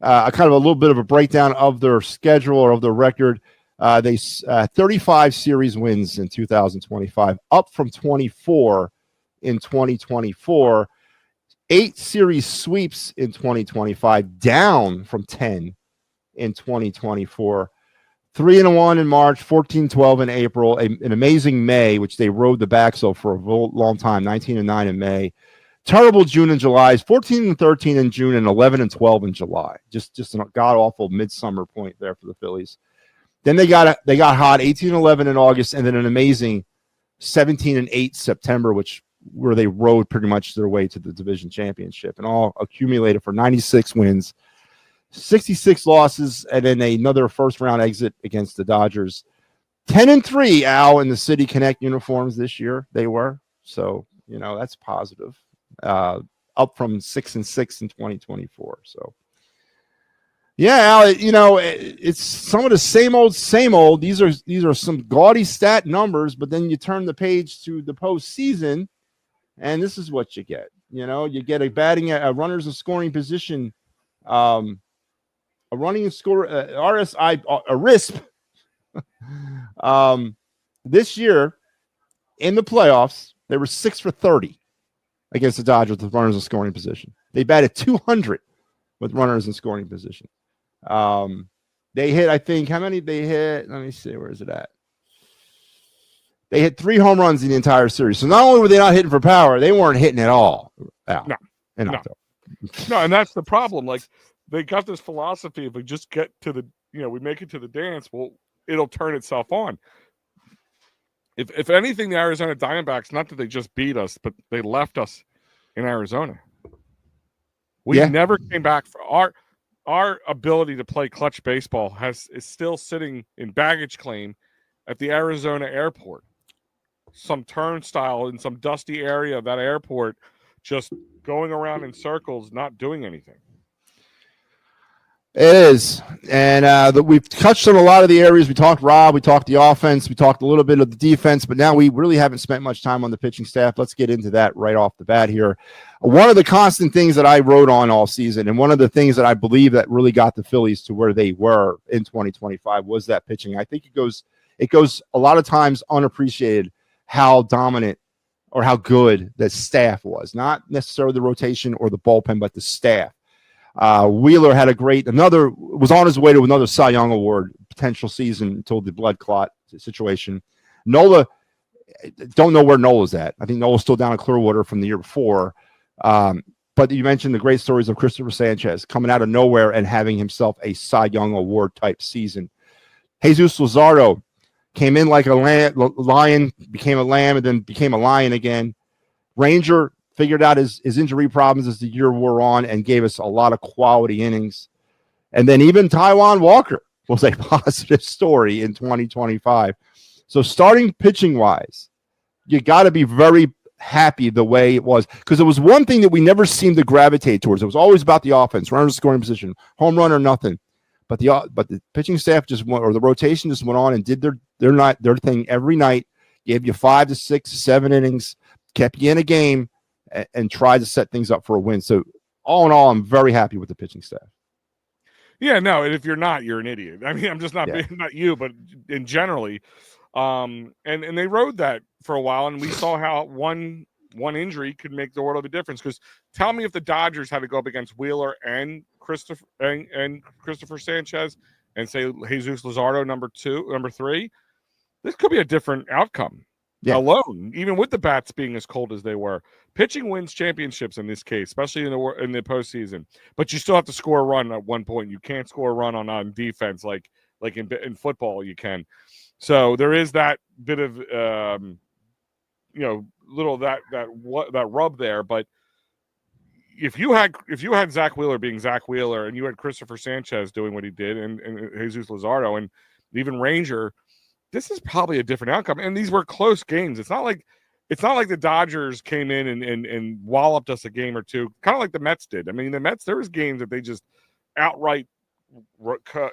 A kind of a little bit of a breakdown of their schedule or of their record. They 35 series wins in 2025, up from 24 in 2024. 8 series sweeps in 2025, down from 10 in 2024. 3-1 in March, 14-12 in April, an amazing May, which they rode the backstop for a long time, 19-9 in May. Terrible June and July, 14-13 in June, and 11-12 in July. Just a god-awful midsummer point there for the Phillies. Then they got hot, 18-11 in August, and then an amazing 17-8 September, where they rode pretty much their way to the division championship, and all accumulated for 96 wins, 66 losses, and then another first-round exit against the Dodgers. 10-3, Al, in the City Connect uniforms this year, they were. So, that's positive. Up from 6-6 in 2024. So, yeah, Al, it's some of the same old. These are some gaudy stat numbers, but then you turn the page to the postseason, and this is what you get. You get a runners in scoring position, a running and score, RSI, a RISP. This year in the playoffs, they were 6 for 30 against the Dodgers with runners in scoring position. They batted 200 with runners in scoring position. They hit, I think, how many they hit? Let me see, where is it at? They hit 3 home runs in the entire series. So not only were they not hitting for power, they weren't hitting at all. No, and that's the problem. Like, they got this philosophy: if we just get to the, we make it to the dance, well, it'll turn itself on. If anything, the Arizona Diamondbacks, not that they just beat us, but they left us in Arizona. We never came back. For our ability to play clutch baseball is still sitting in baggage claim at the Arizona airport. Some turnstile in some dusty area of that airport, just going around in circles, not doing anything. It is. And we've touched on a lot of the areas. We talked Rob, we talked the offense, we talked a little bit of the defense, but now we really haven't spent much time on the pitching staff. Let's get into that right off the bat here. One of the constant things that I wrote on all season, and one of the things that I believe that really got the Phillies to where they were in 2025 was that pitching. I think it goes a lot of times unappreciated how dominant or how good the staff was. Not necessarily the rotation or the bullpen, but the staff. Wheeler had was on his way to another Cy Young Award potential season until the blood clot situation. Nola, don't know where Nola's at. I think Nola's still down in Clearwater from the year before. But you mentioned the great stories of Christopher Sanchez coming out of nowhere and having himself a Cy Young Award type season. Jesus Luzardo came in like a lion, became a lamb, and then became a lion again. Ranger figured out his injury problems as the year wore on and gave us a lot of quality innings. And then even Taijuan Walker was a positive story in 2025. So starting pitching-wise, you got to be very happy the way it was, because it was one thing that we never seemed to gravitate towards. It was always about the offense, runners scoring position, home run or nothing. But the pitching staff the rotation just went on and did their thing every night, gave you 5 to 6 to 7 innings, kept you in a game, and tried to set things up for a win. So all in all, I'm very happy with the pitching staff. Yeah, no, and if you're not, you're an idiot. I mean, I'm just not Yeah. not you, but in generally, and they rode that for a while, and we saw how one injury could make the world of a difference. Because tell me if the Dodgers had to go up against Wheeler and Christopher Sanchez, and say Jesus Luzardo number 3, this could be a different outcome. Yeah. Alone, even with the bats being as cold as they were, pitching wins championships in this case, especially in the postseason. But you still have to score a run at one point. You can't score a run on defense like in football you can. So there is that bit of little that rub there. But if you had Zach Wheeler being Zach Wheeler, and you had Christopher Sanchez doing what he did, and Jesus Luzardo, and even Ranger, this is probably a different outcome. And these were close games. It's not like the Dodgers came in and walloped us a game or two, kind of like the Mets did. I mean, the Mets, there was games that they just outright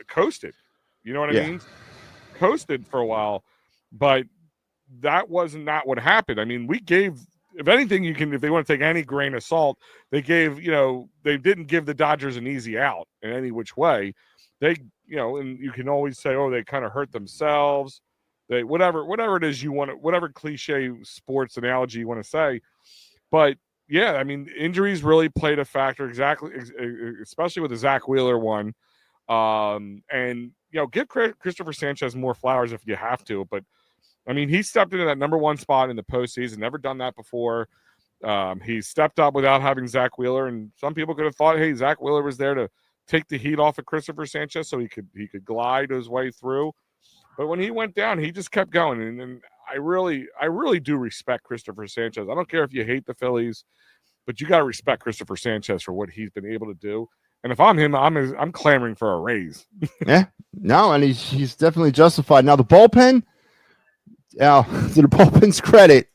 coasted. You know what I mean? Coasted for a while, but that wasn't not what happened. I mean, we gave, if anything, if they want to take any grain of salt, they didn't give the Dodgers an easy out in any which way. They, and you can always say, oh, they kind of hurt themselves. They whatever it is you want to, whatever cliche sports analogy you want to say. But yeah, I mean, injuries really played a factor, exactly, especially with the Zach Wheeler one. And give Christopher Sanchez more flowers if you have to. But I mean, he stepped into that number 1 spot in the postseason. Never done that before. He stepped up without having Zach Wheeler, and some people could have thought, hey, Zach Wheeler was there to take the heat off of Christopher Sanchez so he could glide his way through. But when he went down, he just kept going. And I really do respect Christopher Sanchez. I don't care if you hate the Phillies, but you got to respect Christopher Sanchez for what he's been able to do. And if I'm him, I'm clamoring for a raise. Yeah, no, and he's definitely justified. Now the bullpen, to the bullpen's credit,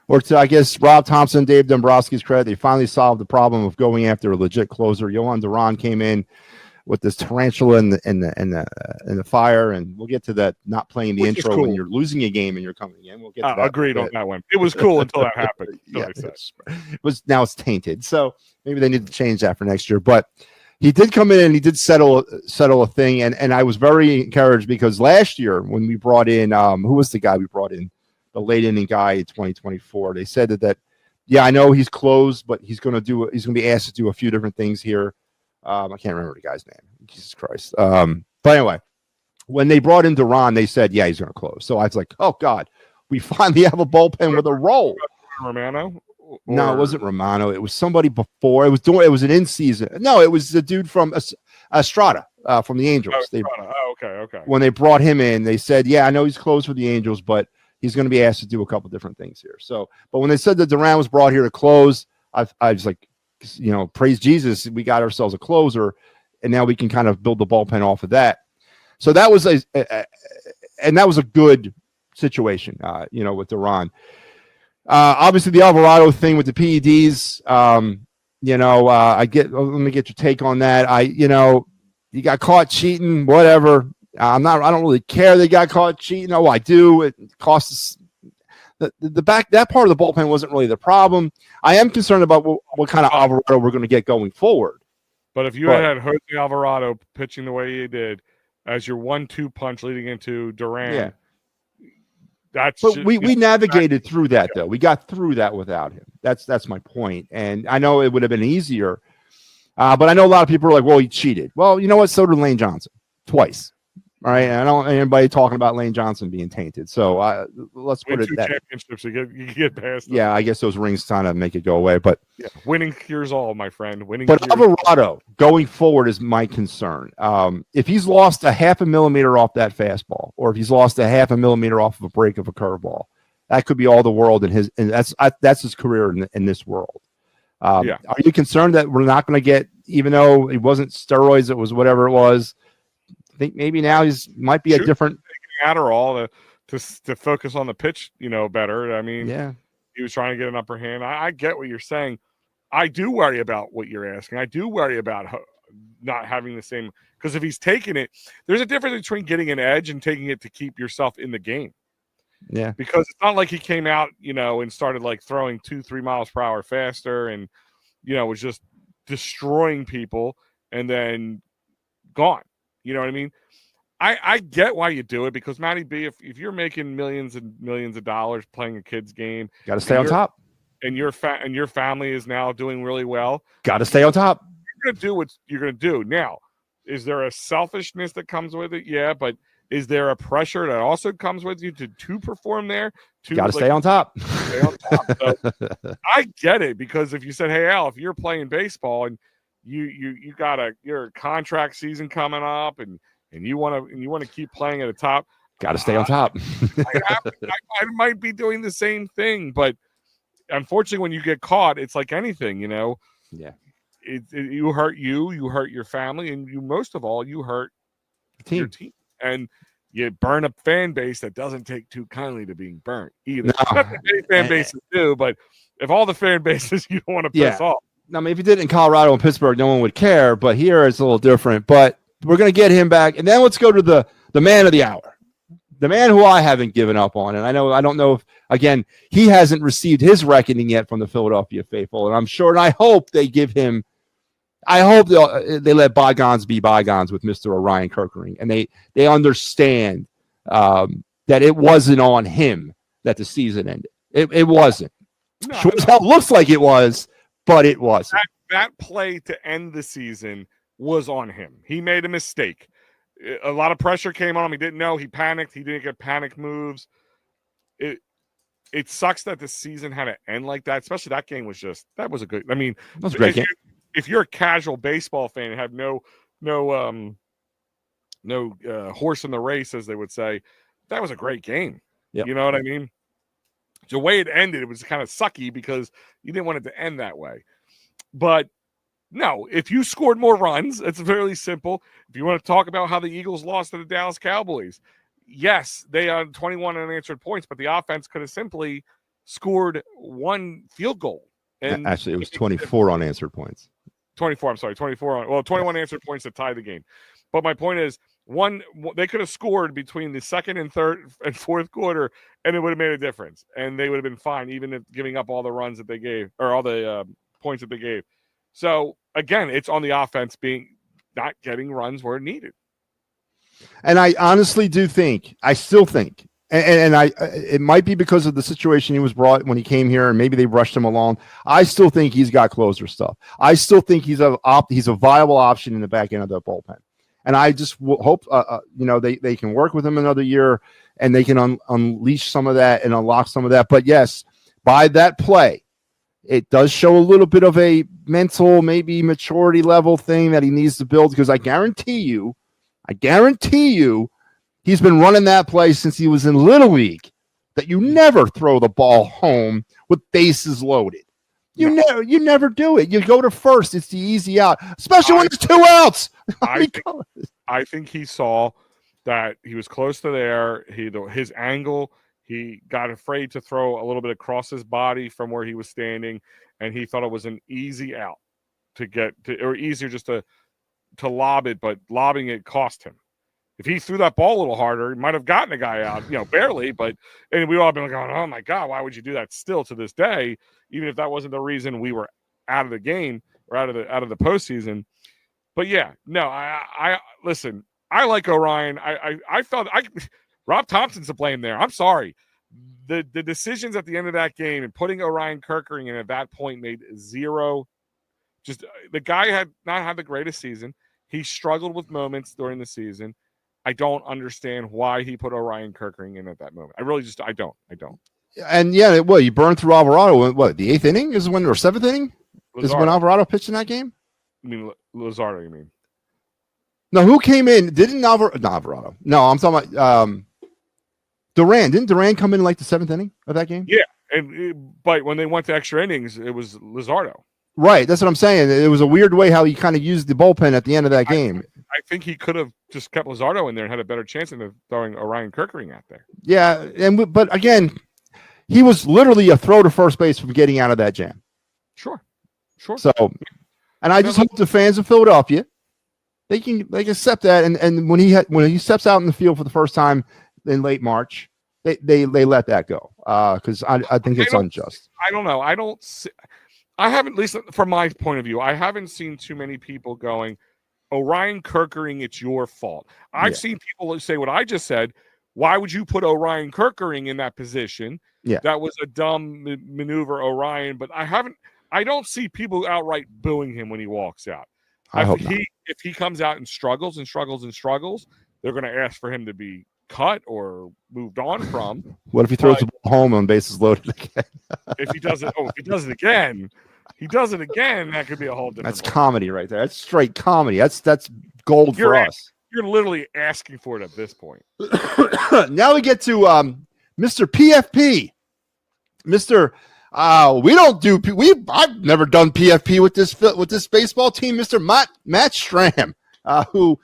or to, I guess, Rob Thompson, Dave Dombrowski's credit, they finally solved the problem of going after a legit closer. Yohan Duran came in with this tarantula in the fire, and we'll get to that. Not playing the intro when you're losing a game and you're coming in. We'll get to that. Agreed on that one. It was cool until that happened. Now it's tainted. So maybe they need to change that for next year. But he did come in and he did settle a thing, and I was very encouraged because last year when we brought in who was the guy we brought in, the late inning guy in 2024, they said that I know he's closed, but he's going to be asked to do a few different things here. I can't remember the guy's name. Jesus Christ. But anyway, when they brought in Duran, they said, yeah, he's going to close. So I was like, oh God, we finally have a bullpen with a role. Romano? No, it wasn't Romano. It was somebody before. It was an in-season. No, it was the dude from Estrada from the Angels. Okay. When they brought him in, they said, yeah, I know he's closed for the Angels, but he's going to be asked to do a couple different things here. So, but when they said that Duran was brought here to close, I was like, praise Jesus, we got ourselves a closer, and now we can kind of build the bullpen off of that. So that was and that was a good situation, with Duran. Obviously the Alvarado thing with the PEDs, let me get your take on that. You got caught cheating, whatever. I don't really care they got caught cheating. Oh, I do. It costs us. The back, that part of the bullpen wasn't really the problem. I am concerned about what kind of Alvarado we're going to get going forward. But if you had Jose Alvarado pitching the way he did as your 1-2 punch leading into Duran, we navigated through that though. We got through that without him. That's my point. And I know it would have been easier, but I know a lot of people are like, well, he cheated. Well, you know what? So did Lane Johnson twice. All right, I don't want anybody talking about Lane Johnson being tainted. So let's put it that championships you get past them. Yeah, I guess those rings kind of make it go away. But winning cures all, my friend. But Alvarado going forward is my concern. If he's lost a 0.5 millimeter off that fastball, or if he's lost a 0.5 millimeter off of a break of a curveball, that could be all the world and that's his career in this world. Are you concerned that we're not going to get, even though it wasn't steroids, it was whatever it was? I think maybe now might be a different Adderall to focus on the pitch, better. I mean, he was trying to get an upper hand. I get what you're saying. I do worry about what you're asking. I do worry about not having the same, because if he's taking it, there's a difference between getting an edge and taking it to keep yourself in the game. Yeah. Because it's not like he came out, and started like throwing 2-3 miles per hour faster and, was just destroying people and then gone. You know what I mean? I get why you do it, because Matty B, if you're making millions and millions of dollars playing a kid's game, got to stay on top. And your family is now doing really well. Got to stay on top. You're gonna do what you're gonna do. Now, is there a selfishness that comes with it? Yeah, but is there a pressure that also comes with you to perform there? Got to stay on top. Stay on top. So, I get it, because if you said, "Hey Al, if you're playing baseball and you got your contract season coming up and you want to keep playing at the top, got to stay on top." I might be doing the same thing, but unfortunately, when you get caught, it's like anything, Yeah. You hurt you hurt your family, and most of all, you hurt your team, and you burn a fan base that doesn't take too kindly to being burnt either. No. Not that many fan bases do, but if all the fan bases you don't want to piss off. I mean, if you did it in Colorado and Pittsburgh, no one would care, but here it's a little different. But we're going to get him back, and then let's go to the man of the hour, the man who I haven't given up on, and I don't know if, again, he hasn't received his reckoning yet from the Philadelphia faithful, and I'm sure, and I hope they give him. I hope they let bygones be bygones with Mr. Orion Kirkering, and they understand that it wasn't on him that the season ended. It wasn't. Sure as hell looks like it was, but it wasn't. That play to end the season was on him. He made a mistake. A lot of pressure came on him. He didn't know. He panicked. He didn't get panic moves. It sucks that the season had to end like that. Especially that game was a good. I mean, that was a great game. If you're a casual baseball fan and have no horse in the race, as they would say, that was a great game. Yep. You know what I mean? The way it ended, it was kind of sucky because you didn't want it to end that way. But no, if you scored more runs, it's fairly simple. If you want to talk about how the Eagles lost to the Dallas Cowboys, yes, they had 21 unanswered points, but the offense could have simply scored one field goal. And actually, it was 24 unanswered points. 24, I'm sorry, 21 answered points to tie the game. But my point is, they could have scored between the second and third and fourth quarter, and it would have made a difference. And they would have been fine, even if giving up all the runs that they gave, or all the points that they gave. So, again, it's on the offense not getting runs where needed. And I honestly still think, and it might be because of the situation he was brought when he came here, and maybe they rushed him along. I still think he's got closer stuff. I still think he's a viable option in the back end of the bullpen. And I just hope, they can work with him another year, and they can unleash some of that and unlock some of that. But yes, by that play, it does show a little bit of a mental, maybe maturity level thing that he needs to build, because I guarantee you, he's been running that play since he was in Little League, that you never throw the ball home with bases loaded. You never do it. You go to first. It's the easy out, especially when there's 2 outs. I think he saw that he was close to there. His angle, he got afraid to throw a little bit across his body from where he was standing, and he thought it was an easy out to get to, or easier just to lob it, but lobbing it cost him. If he threw that ball a little harder, he might have gotten a guy out, barely. And we all been going, "Oh my God, why would you do that?" Still to this day, even if that wasn't the reason we were out of the game or out of the postseason. But yeah, no, I listen. I like Orion. I felt Rob Thompson's to blame there. I'm sorry. The decisions at the end of that game and putting Orion Kirkering in at that point made zero. Just the guy had not had the greatest season. He struggled with moments during the season. I don't understand why he put Orion Kirkering in at that moment. I really just I don't. And yeah, you burned through Alvarado. What, the 8th inning is when, or 7th inning is when Alvarado pitched in that game? I mean, Luzardo, you mean? No, who came in? Didn't Alvarado? No, I'm talking about Duran. Didn't Duran come in like the 7th inning of that game? Yeah, but when they went to extra innings, it was Luzardo. Right, that's what I'm saying. It was a weird way how he kind of used the bullpen at the end of that game. I think he could have just kept Luzardo in there and had a better chance of throwing Orion Kirkering out there. Yeah, but again, he was literally a throw to first base from getting out of that jam. Sure. So, and I just hope the fans of Philadelphia, they can accept that. And when he steps out in the field for the first time in late March, they let that go because I think it's unjust. I don't know. I haven't, at least from my point of view, I haven't seen too many people going, Orion Kirkering, it's your fault. I've seen people say what I just said. Why would you put Orion Kirkering in that position? Yeah. That was a dumb maneuver, Orion. But I don't see people outright booing him when he walks out. If he comes out and struggles, they're going to ask for him to be cut or moved on from. What if he throws the ball home on bases loaded again? if he does it again, that could be a whole different. That's comedy right there. That's straight comedy. That's gold for us. You're literally asking for it at this point. Now we get to Mr. PFP. Mr. I've never done PFP with this baseball team. Mr. Matt Stram, who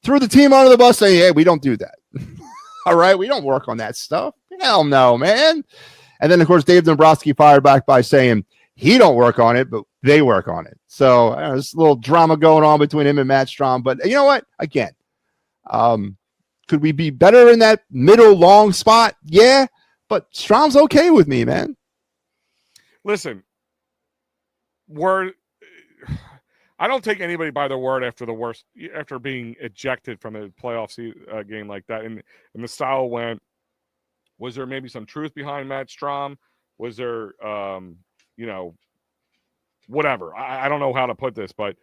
threw the team under the bus, saying, "Hey, we don't do that." All right, we don't work on that stuff. Hell no, man. And then of course Dave Dombrowski fired back by saying he don't work on it, but they work on it. So there's a little drama going on between him and Matt Stram. But you know what? Again, could we be better in that middle long spot? Yeah, but Stram's okay with me, man. Listen, I don't take anybody by their word after being ejected from a playoff game like that. And the style went. Was there maybe some truth behind Matt Stram? Was there, whatever? I don't know how to put this, but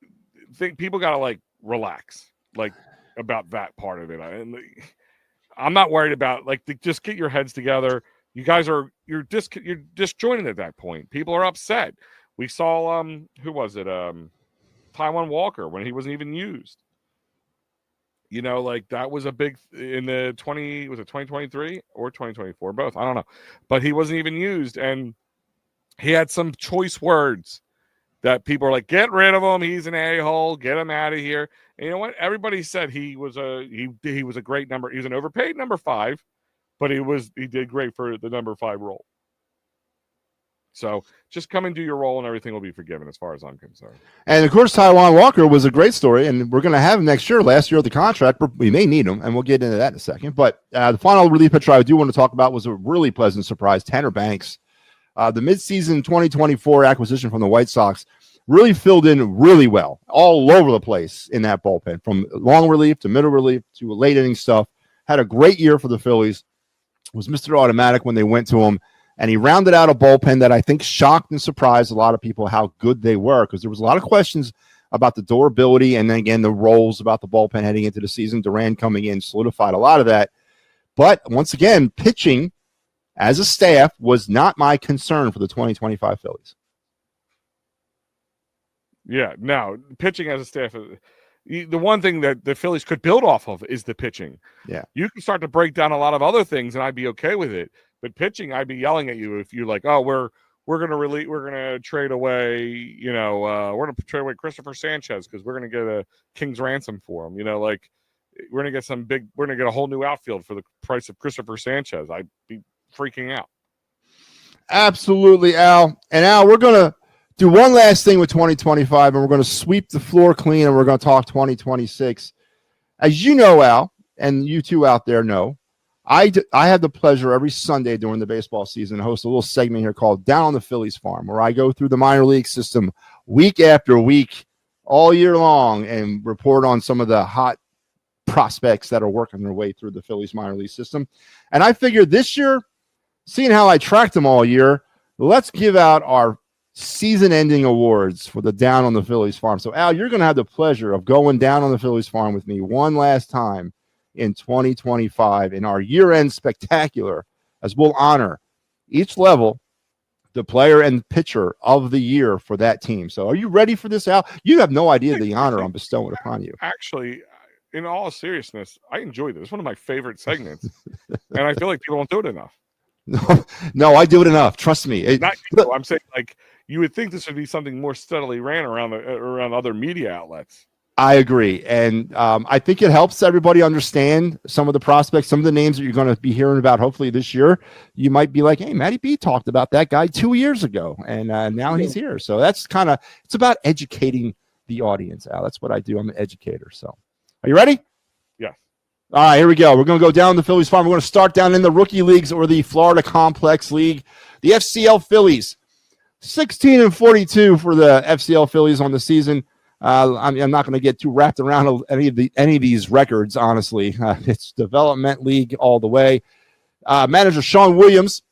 I think people got to relax, about that part of it. I'm not worried about just get your heads together. You guys you're disjointed at that point. People are upset. We saw who was it? Taiwan Walker when he wasn't even used. That was a big in the 2023 or 2024, both. I don't know. But he wasn't even used. And he had some choice words that people are like, get rid of him. He's an a-hole. Get him out of here. And you know what? Everybody said he was a great number. He was an overpaid number 5, but he did great for the number 5 role. So just come and do your role and everything will be forgiven as far as I'm concerned. And, of course, Taiwan Walker was a great story, and we're going to have him next year. Last year of the contract, we may need him, and we'll get into that in a second. But the final relief pitcher I do want to talk about was a really pleasant surprise, Tanner Banks. The midseason 2024 acquisition from the White Sox really filled in really well all over the place in that bullpen, from long relief to middle relief to late inning stuff. Had a great year for the Phillies. Was Mr. Automatic when they went to him. And he rounded out a bullpen that I think shocked and surprised a lot of people how good they were, because there was a lot of questions about the durability and then again the roles about the bullpen heading into the season. Duran coming in solidified a lot of that. But once again, pitching as a staff was not my concern for the 2025 Phillies. Yeah, no, pitching as a staff, the one thing that the Phillies could build off of is the pitching. Yeah, you can start to break down a lot of other things, and I'd be okay with it. But pitching, I'd be yelling at you if you're like, "Oh, we're gonna trade away, we're gonna trade away Christopher Sanchez because we're gonna get a king's ransom for him." We're gonna get a whole new outfield for the price of Christopher Sanchez. I'd be freaking out. Absolutely, Al. And Al, we're gonna do one last thing with 2025, and we're gonna sweep the floor clean, and we're gonna talk 2026. As you know, Al, and you two out there know, I have the pleasure every Sunday during the baseball season to host a little segment here called Down on the Phillies Farm, where I go through the minor league system week after week, all year long, and report on some of the hot prospects that are working their way through the Phillies minor league system. And I figured this year, seeing how I tracked them all year, let's give out our season-ending awards for the Down on the Phillies Farm. So, Al, you're going to have the pleasure of going down on the Phillies Farm with me one last time in 2025 in our year-end spectacular, as we'll honor each level the player and pitcher of the year for that team. So are you ready for this, Al? You have no idea the honor I'm bestowing upon you. Actually, in all seriousness, I enjoy this. It's one of my favorite segments, and I feel like people don't do it enough. No, I do it enough. Trust me. I'm saying, you would think this would be something more steadily ran around other media outlets. I agree. And I think it helps everybody understand some of the prospects, some of the names that you're going to be hearing about hopefully this year. You might be like, hey, Matty B talked about that guy 2 years ago, and now he's here. So that's it's about educating the audience, Al. That's what I do. I'm an educator. So are you ready? Yes. All right, here we go. We're going to go down the Phillies farm. We're going to start down in the rookie leagues or the Florida Complex League. The FCL Phillies, 16-42 for the FCL Phillies on the season. I'm not going to get too wrapped around any of these records, honestly. It's development league all the way. Manager Sean Williams,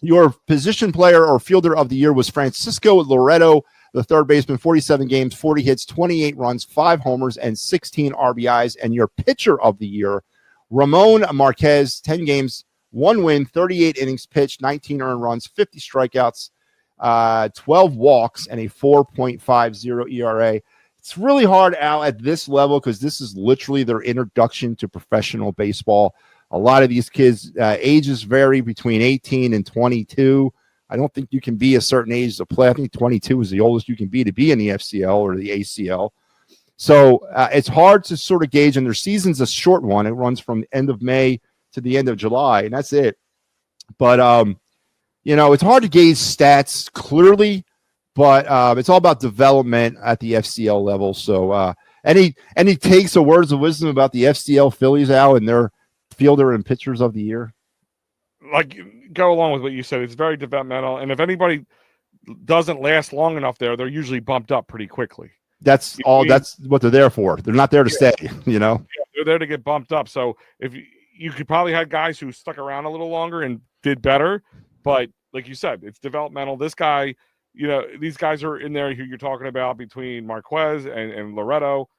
your position player or fielder of the year was Francisco Loreto, the third baseman, 47 games, 40 hits, 28 runs, 5 homers, and 16 RBIs. And your pitcher of the year, Ramon Marquez, 10 games, 1 win, 38 innings pitched, 19 earned runs, 50 strikeouts, 12 walks, and a 4.50 ERA. It's really hard out at this level because this is literally their introduction to professional baseball. A lot of these kids' ages vary between 18 and 22. I don't think you can be a certain age to play. I think 22 is the oldest you can be in the FCL or the ACL. So it's hard to sort of gauge, and their season's a short one. It runs from the end of May to the end of July, and that's it. But, it's hard to gauge stats clearly, but it's all about development at the FCL level. So any takes or words of wisdom about the FCL Phillies, Al, and their fielder and pitchers of the year? Like, go along with what you said. It's very developmental, and if anybody doesn't last long enough there, they're usually bumped up pretty quickly. That's all. That's what they're there for. They're not there to stay. Yeah, they're there to get bumped up. So if you could probably have guys who stuck around a little longer and did better, but like you said, it's developmental. This guy, these guys are in there who you're talking about between Marquez and Loreto.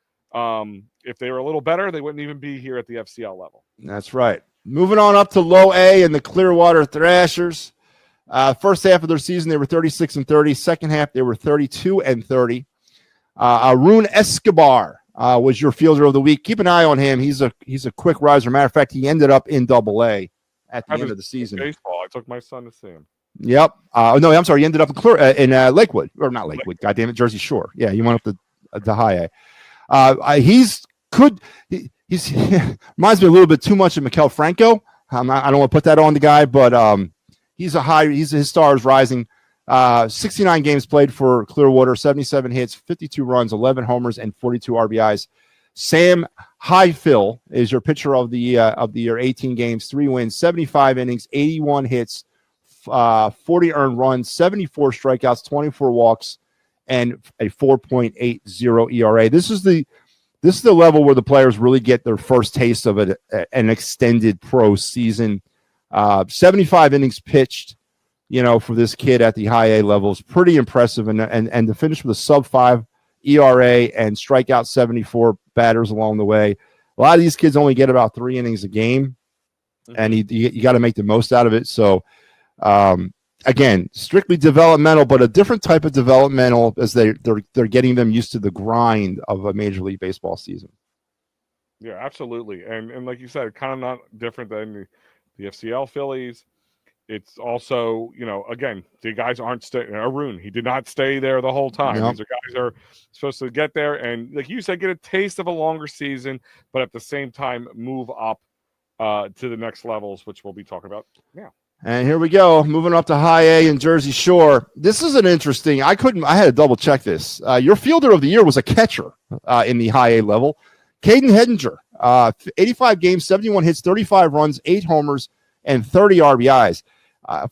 If they were a little better, they wouldn't even be here at the FCL level. That's right. Moving on up to low A and the Clearwater Thrashers. First half of their season, they were 36-30. Second half, they were 32-30. Arun Escobar was your fielder of the week. Keep an eye on him. He's a quick riser. Matter of fact, he ended up in Double-A at the end of the season. Baseball. I took my son to see him. Yep. No, I'm sorry. He ended up in Lakewood, or not Lakewood. God damn it, Jersey Shore. Yeah, he went up to high A. He's reminds me a little bit too much of Maikel Franco. I don't want to put that on the guy, but his star is rising. 69 games played for Clearwater, 77 hits, 52 runs, 11 homers, and 42 RBIs. Sam Highfill is your pitcher of the year, 18 games, 3 wins, 75 innings, 81 hits, 40 earned runs, 74 strikeouts, 24 walks, and a 4.80 ERA. This is the level where the players really get their first taste of an extended pro season. 75 innings pitched, for this kid at the high A level is pretty impressive. And to finish with a sub-5 ERA and strike out 74 batters along the way. A lot of these kids only get about 3 innings a game, and you got to make the most out of it. So, again, strictly developmental, but a different type of developmental as they're getting them used to the grind of a Major League Baseball season. Yeah, absolutely. And like you said, kind of not different than the FCL Phillies. It's also, again, the guys aren't staying. Arun, he did not stay there the whole time. Nope. These guys are supposed to get there and, like you said, get a taste of a longer season, but at the same time move up to the next levels, which we'll be talking about now. And here we go, moving up to high A in Jersey Shore. This is an interesting. I had to double check this. Your fielder of the year was a catcher in the high A level. Caden Hedinger, 85 games, 71 hits, 35 runs, 8 homers, and 30 RBIs.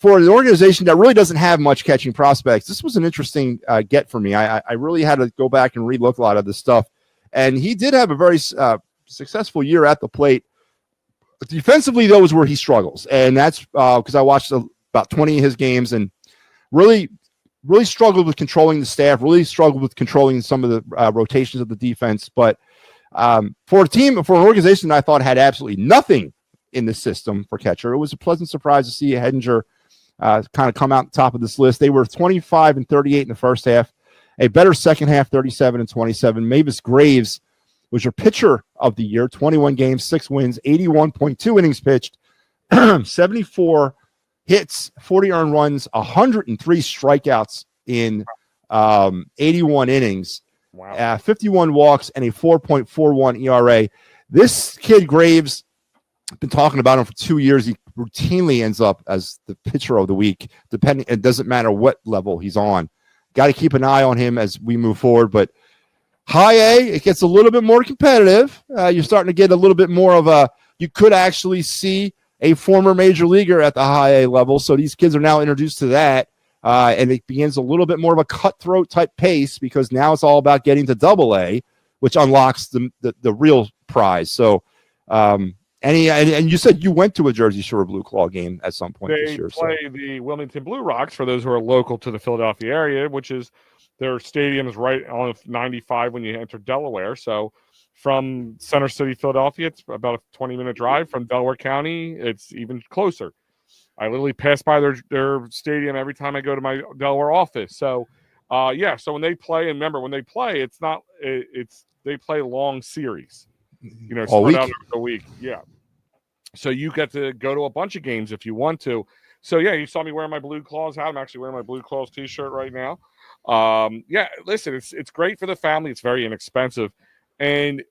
For an organization that really doesn't have much catching prospects, this was an interesting get for me. I really had to go back and relook a lot of this stuff. And he did have a very successful year at the plate. Defensively, though, is where he struggles. And that's because I watched about 20 of his games and really struggled with controlling the staff, really struggled with controlling some of the rotations of the defense. But for an organization that I thought had absolutely nothing in the system for catcher, it was a pleasant surprise to see Hedinger kind of come out top of this list. They were 25-38 in the first half, a better second half, 37-27. Mavis Graves was your pitcher of the year, 21 games, 6 wins, 81.2 innings pitched, 74 hits, 40 earned runs, 103 strikeouts in 81 innings, wow. 51 walks, and a 4.41 ERA. This kid, Graves, I've been talking about him for 2 years. He routinely ends up as the pitcher of the week, it doesn't matter what level he's on. Got to keep an eye on him as we move forward, but High A, it gets a little bit more competitive. You're starting to get a little bit more of a, you could actually see a former major leaguer at the high A level. So these kids are now introduced to that. And it begins a little bit more of a cutthroat type pace because now it's all about getting to double A, which unlocks the real prize. So, and you said you went to a Jersey Shore Blue Claw game at some point this year. They play the Wilmington Blue Rocks, for those who are local to the Philadelphia area, which is their stadium is right on 95 when you enter Delaware. So from Center City, Philadelphia, it's about a 20-minute drive. From Delaware County, it's even closer. I literally pass by their stadium every time I go to my Delaware office. So, so when they play, and remember, when they play, they play long series. All week. Out over the week. Yeah. So you get to go to a bunch of games if you want to. So, yeah, you saw me wearing my Blue Claws hat. I'm actually wearing my Blue Claws T-shirt right now. Listen, it's great for the family. It's very inexpensive. And,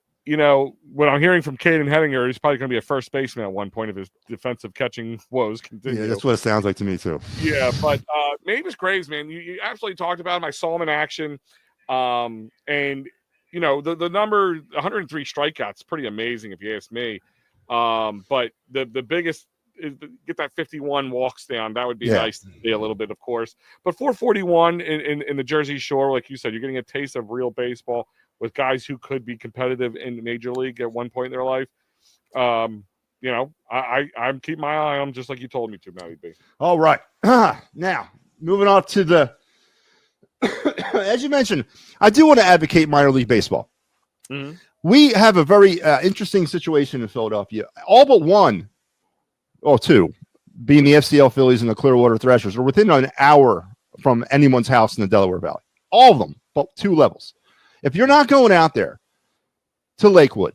what I'm hearing from Caden Hettinger, he's probably going to be a first baseman at one point if his defensive catching woes continue. Yeah, that's what it sounds like to me, too. Yeah, but Mavis Graves, man, you absolutely talked about him. I saw him in action. And, the number 103 strikeouts, pretty amazing if you ask me. But the biggest is get that 51 walks down. That would be nice to see a little bit, of course. But 441 in the Jersey Shore, like you said, you're getting a taste of real baseball with guys who could be competitive in the major league at one point in their life. I'm keeping my eye on them just like you told me to, Matty B. All right. Now, moving on to the as you mentioned, I do want to advocate minor league baseball. Mm-hmm. We have a very interesting situation in Philadelphia. All but two, being the FCL Phillies and the Clearwater Threshers, are within an hour from anyone's house in the Delaware Valley. All of them, but 2 levels. If you're not going out there to Lakewood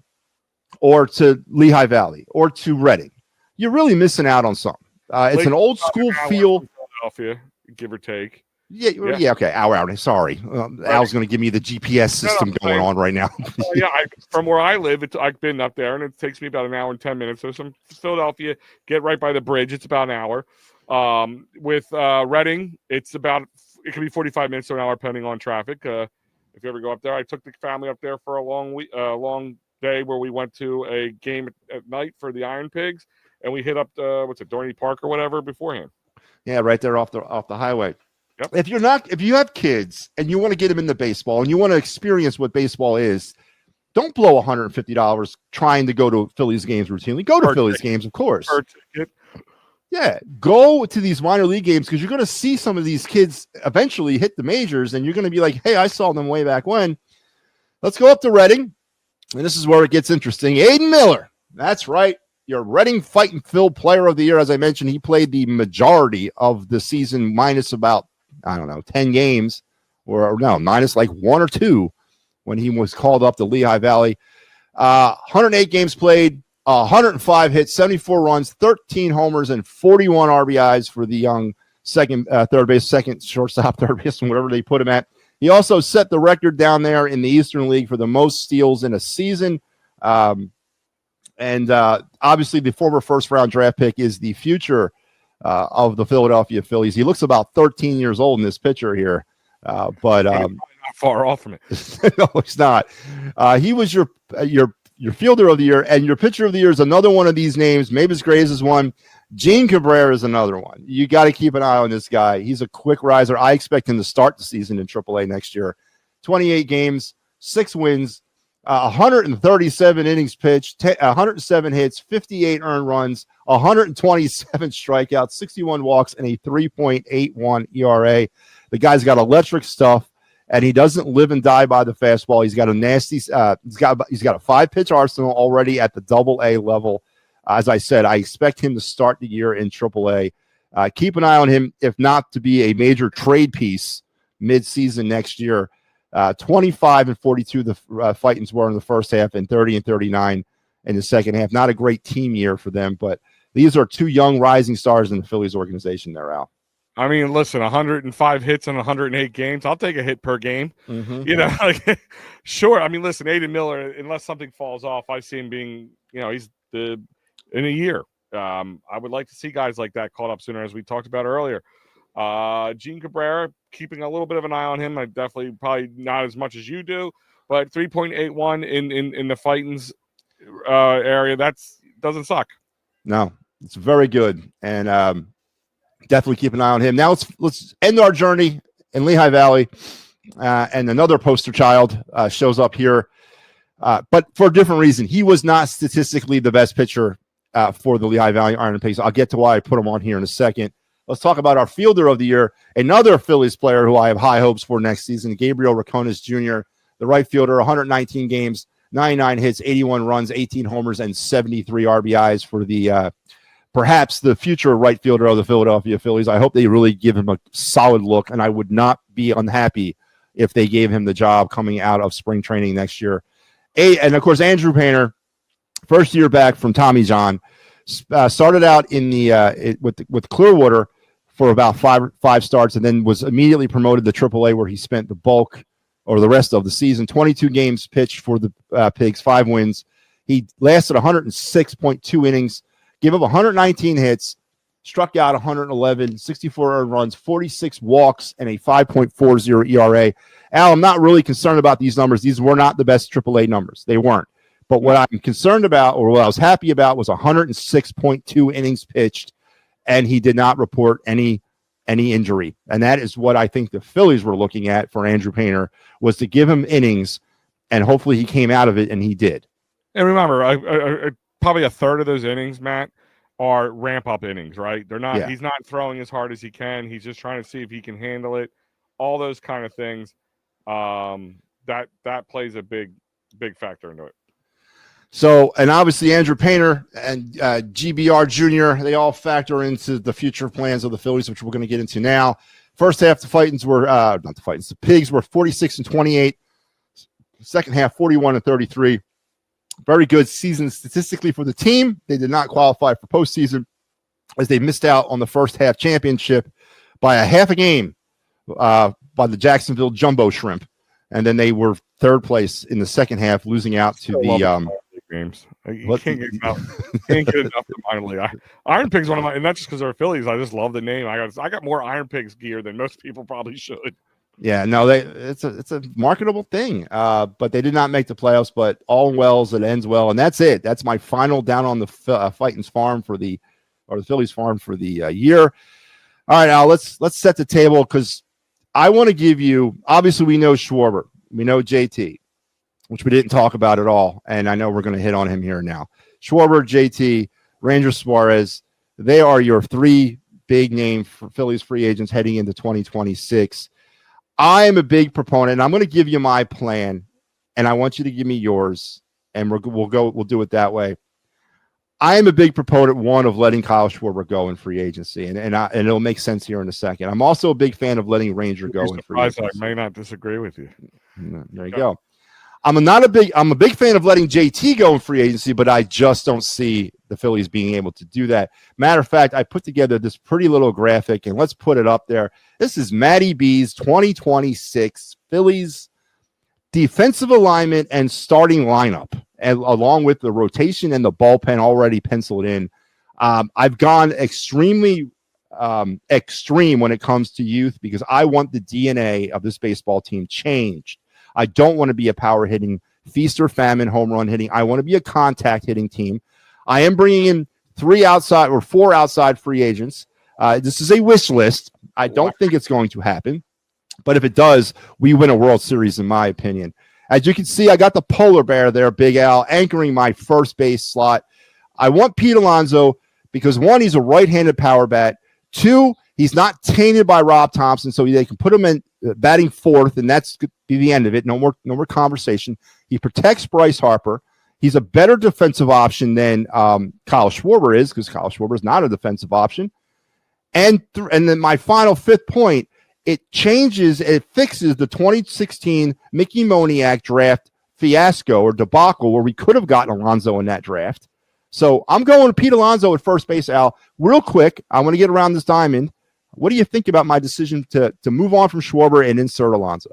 or to Lehigh Valley or to Reading, you're really missing out on something. It's an old school feel. Philadelphia, give or take. Yeah, okay. Hour. Sorry. Al's going to give me the GPS system going on right now. From where I live, I've been up there, and it takes me about an hour and 10 minutes. So from Philadelphia, get right by the bridge. It's about an hour. With Reading, it could be 45 minutes to an hour, depending on traffic. If you ever go up there, I took the family up there for a long day where we went to a game at night for the Iron Pigs, and we hit up Dorney Park or whatever beforehand. Yeah, right there off the highway. Yep. If you have kids and you want to get them into baseball and you want to experience what baseball is, don't blow $150 trying to go to Phillies games routinely. Go to Phillies games, of course. Yeah, go to these minor league games because you're going to see some of these kids eventually hit the majors, and you're going to be like, hey, I saw them way back when. Let's go up to Reading, and this is where it gets interesting. Aiden Miller, that's right, your Reading Phightins Phil Player of the Year. As I mentioned, he played the majority of the season minus about, 10 games, minus like 1 or 2 when he was called up to Lehigh Valley. 108 games played. 105 hits, 74 runs, 13 homers, and 41 RBIs for the young third base, second shortstop, third baseman, whatever they put him at. He also set the record down there in the Eastern League for the most steals in a season. And obviously the former first-round draft pick is the future of the Philadelphia Phillies. He looks about 13 years old in this picture here, but not far off from it. No, he's not. He was your fielder of the year, and your pitcher of the year is another one of these names. Mavis Graves is one. Gene Cabrera is another one. You got to keep an eye on this guy. He's a quick riser. I expect him to start the season in AAA next year. 28 games, 6 wins, 137 innings pitched, 107 hits, 58 earned runs, 127 strikeouts, 61 walks, and a 3.81 ERA. The guy's got electric stuff. And he doesn't live and die by the fastball. He's got a nasty. He's got a 5-pitch arsenal already at the Double-A level. As I said, I expect him to start the year in Triple-A. Keep an eye on him, if not to be a major trade piece mid-season next year. 25 and 42 the Phightins were in the first half, and 30 and 39 in the second half. Not a great team year for them, but these are 2 young rising stars in the Phillies organization there, Al. I mean, listen, 105 hits in 108 games. I'll take a hit per game. Mm-hmm. Sure. I mean, listen, Aiden Miller, unless something falls off, I see him being, he's in a year. I would like to see guys like that caught up sooner, as we talked about earlier. Gene Cabrera, keeping a little bit of an eye on him. I definitely probably not as much as you do, but 3.81 in the Phightins area, that's doesn't suck. No, it's very good, and definitely keep an eye on him. Now let's end our journey in Lehigh Valley, and another poster child shows up here, but for a different reason. He was not statistically the best pitcher for the Lehigh Valley Iron Pigs. I'll get to why I put him on here in a second. Let's talk about our fielder of the year, another Phillies player who I have high hopes for next season, Gabriel Raconis Jr., the right fielder, 119 games, 99 hits, 81 runs, 18 homers, and 73 RBIs for the perhaps the future right fielder of the Philadelphia Phillies. I hope they really give him a solid look, and I would not be unhappy if they gave him the job coming out of spring training next year. And, of course, Andrew Painter, first year back from Tommy John, started out in the with Clearwater for about five starts, and then was immediately promoted to AAA, where he spent the bulk or the rest of the season. 22 games pitched for the Pigs, 5 wins. He lasted 106.2 innings, gave up 119 hits, struck out 111, 64 earned runs, 46 walks, and a 5.40 ERA. Al, I'm not really concerned about these numbers. These were not the best AAA numbers. They weren't. But what I'm concerned about, or what I was happy about, was 106.2 innings pitched, and he did not report any injury. And that is what I think the Phillies were looking at for Andrew Painter, was to give him innings, and hopefully he came out of it, and he did. And remember, probably a third of those innings, Matt, are ramp-up innings, right? They're not. Yeah. He's not throwing as hard as he can. He's just trying to see if he can handle it. All those kind of things. That plays a big factor into it. So, and obviously Andrew Painter and GBR Jr., they all factor into the future plans of the Phillies, which we're going to get into now. First half, the Pigs were 46-28. Second half, 41-33. Very good season statistically for the team. They did not qualify for postseason, as they missed out on the first half championship by a half a game by the Jacksonville Jumbo Shrimp. And then they were third place in the second half, losing out to the games. You can't get enough. Can't get enough of minor league. Iron Pigs, one of my, and not just because they're Phillies. I just love the name. I got more Iron Pigs gear than most people probably should. Yeah, no, it's a marketable thing. But they did not make the playoffs. But all wells, it ends well, and that's it. That's my final down on the Phightins farm the Phillies farm for the year. All right, now let's set the table, because I want to give you. Obviously, we know Schwarber, we know JT, which we didn't talk about at all, and I know we're going to hit on him here now. Schwarber, JT, Ranger Suarez, they are your 3 big name for Phillies free agents heading into 2026. I am a big proponent, and I'm going to give you my plan, and I want you to give me yours, and we'll do it that way. I am a big proponent, one, of letting Kyle Schwarber go in free agency, and it'll make sense here in a second. I'm also a big fan of letting Ranger go in free agency. I may not disagree with you. There you go. I'm a big fan of letting JT go in free agency, but I just don't see the Phillies being able to do that. Matter of fact, I put together this pretty little graphic, and let's put it up there. This is Matty B's 2026 Phillies defensive alignment and starting lineup, and along with the rotation and the bullpen already penciled in. I've gone extremely extreme when it comes to youth, because I want the DNA of this baseball team changed. I don't want to be a power hitting, feast or famine home run hitting. I want to be a contact hitting team. I am bringing in 4 outside free agents. This is a wish list. I don't think it's going to happen, but if it does, we win a World Series, in my opinion. As you can see, I got the polar bear there, Big Al, anchoring my first base slot. I want Pete Alonso because, 1, he's a right-handed power bat. 2, he's not tainted by Rob Thompson, so they can put him in batting 4th, and that's going to be the end of it. No more conversation. He protects Bryce Harper. He's a better defensive option than Kyle Schwarber is, because Kyle Schwarber is not a defensive option. And then my final 5th point, it fixes the 2016 Mickey Moniak draft fiasco or debacle, where we could have gotten Alonso in that draft. So I'm going to Pete Alonso at first base, Al. Real quick, I want to get around this diamond. What do you think about my decision to move on from Schwarber and insert Alonso?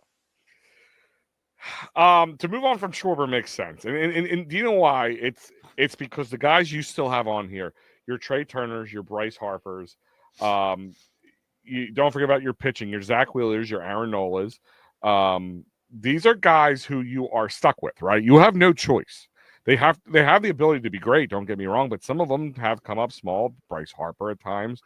To move on from Schwarber makes sense. And do you know why? It's because the guys you still have on here, your Trey Turners, your Bryce Harpers, you don't forget about your pitching, your Zach Wheelers, your Aaron Nolas, these are guys who you are stuck with, right? You have no choice. They have the ability to be great, don't get me wrong, but some of them have come up small. Bryce Harper at times.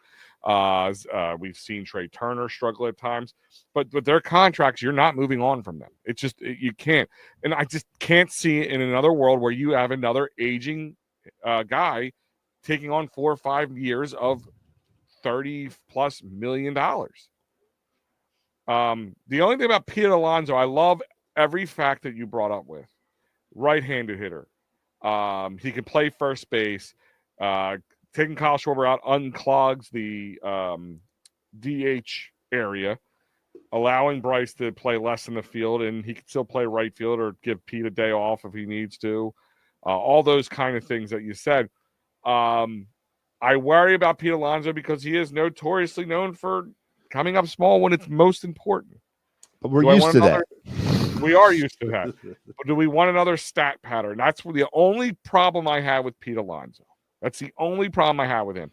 We've seen Trey Turner struggle at times. But with their contracts, you're not moving on from them. It's just you can't. And I just can't see it in another world where you have another aging guy taking on 4 or 5 years of $30+ million. The only thing about Pete Alonso, I love every fact that you brought up with. Right-handed hitter. He can play first base. Taking Kyle Schwarber out unclogs the DH area, allowing Bryce to play less in the field, and he can still play right field or give Pete a day off if he needs to. All those kind of things that you said. I worry about Pete Alonso because he is notoriously known for coming up small when it's most important. But we're used to that. We are used to that. But do we want another stat pattern? That's the only problem I have with Pete Alonso. That's the only problem I have with him.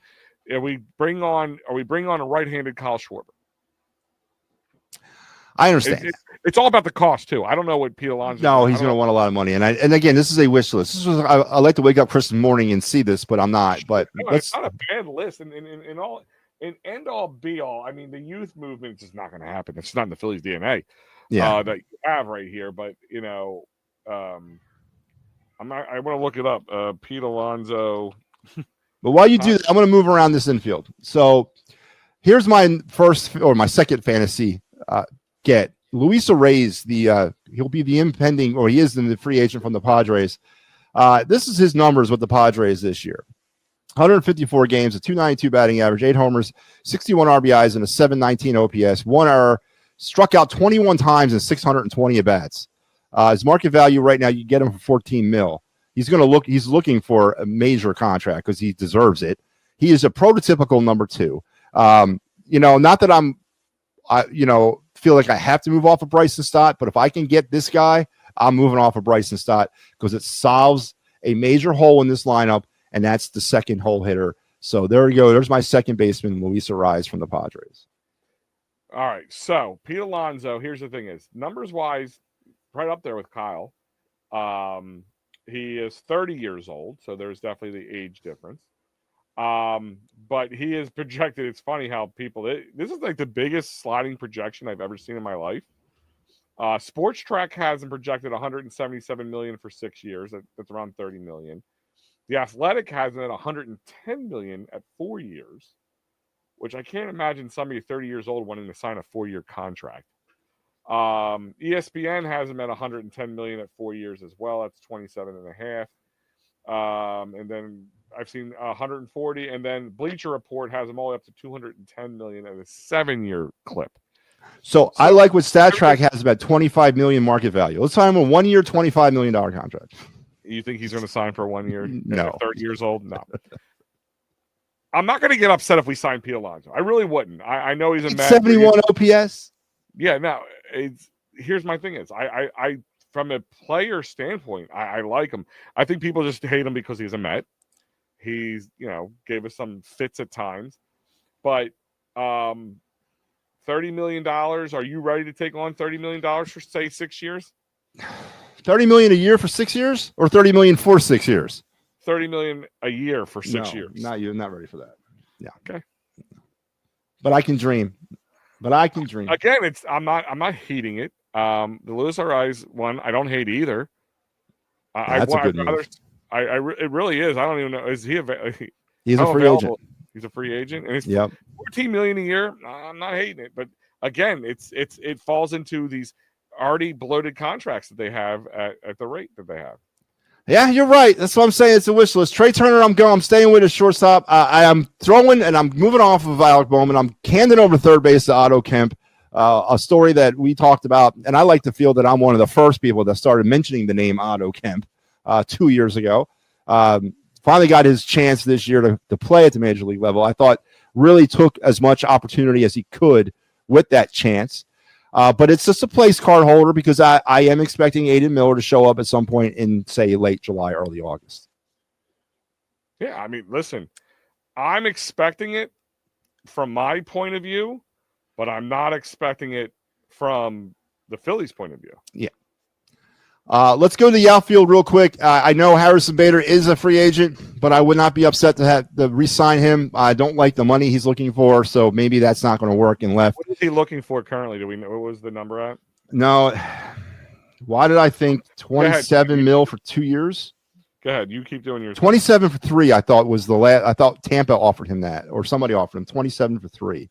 Are we bring on a right-handed Kyle Schwarber? I understand. It's all about the cost too. I don't know what Pete Alonso. No, he's going to want a lot of money. And again, this is a wish list. This was I like to wake up Christmas morning and see this, but I'm not. But it's not a bad list. And end all be all. I mean, the youth movement is just not going to happen. It's not in the Phillies DNA. Yeah. That you have right here. But I want to look it up. Pete Alonso. But while you do that, I'm going to move around this infield. So here's my second fantasy get. Luis Arraez, he'll be the impending, or he is the free agent from the Padres. This is his numbers with the Padres this year. 154 games, a 292 batting average, 8 homers, 61 RBIs, and a 719 OPS, 1 error, struck out 21 times and 620 at-bats. His market value right now, you get him for 14 mil. He's looking for a major contract because he deserves it. He is a prototypical number 2. Not that I feel like I have to move off of Bryson Stott, but if I can get this guy, I'm moving off of Bryson Stott because it solves a major hole in this lineup, and that's the second hole hitter. So there you go. There's my second baseman, Luis Arraez from the Padres. All right. So Pete Alonso, here's the thing is, numbers-wise, right up there with Kyle. He is 30 years old, so there's definitely the age difference. But he is projected. It's funny how this is like the biggest sliding projection I've ever seen in my life. Sports Track has him projected 177 million for 6 years. That's around 30 million. The Athletic has him at 110 million at 4 years, which I can't imagine somebody 30 years old wanting to sign a 4-year contract. ESPN has him at 110 million at 4 years as well. That's 27.5. And then I've seen 140, and then Bleacher Report has them all up to 210 million at a 7-year clip. So I like what StatTrack has about 25 million market value. Let's sign him a 1 year, $25 million contract. You think he's going to sign for 1 year? No. 30 years old? No. I'm not going to get upset if we sign Pete Alonso. I really wouldn't. I know he's a 71 OPS. Yeah. Now, here's my thing is I from a player standpoint, I like him. I think people just hate him because he's a Met. He's, gave us some fits at times, but $30 million. Are you ready to take on $30 million for say 6 years? $30 million a year for 6 years, or $30 million for 6 years? $30 million a year for 6 years. Not ready for that. Yeah. Okay. But I can dream. Again, I'm not hating it. The Luis Arraez one, I don't hate either. That's a good move. It really is. I don't even know. Is he He's a free agent. He's a free agent, and it's $14 million a year. I'm not hating it, but again, it falls into these already bloated contracts that they have at the rate that they have. Yeah, you're right. That's what I'm saying. It's a wish list. Trey Turner, I'm staying with his shortstop. I am throwing and I'm moving off of Alec Bowman. I'm handing over third base to Otto Kemp. A story that we talked about, and I like to feel that I'm one of the first people that started mentioning the name Otto Kemp 2 years ago. Finally got his chance this year to play at the major league level. I thought really took as much opportunity as he could with that chance. But it's just a place card holder because I am expecting Aiden Miller to show up at some point in, say, late July, early August. Yeah, I mean, listen, I'm expecting it from my point of view, but I'm not expecting it from the Phillies' point of view. Yeah. Let's go to the outfield real quick. I know Harrison Bader is a free agent, but I would not be upset to re-sign him. I don't like the money he's looking for, so maybe that's not going to work in left. What is he looking for currently? Do we know what was the number at? No. Why did I think 27 mil for 2 years? Go ahead. You keep doing your 27 for 3. I thought was the last. I thought Tampa offered him that, or somebody offered him 27 for 3.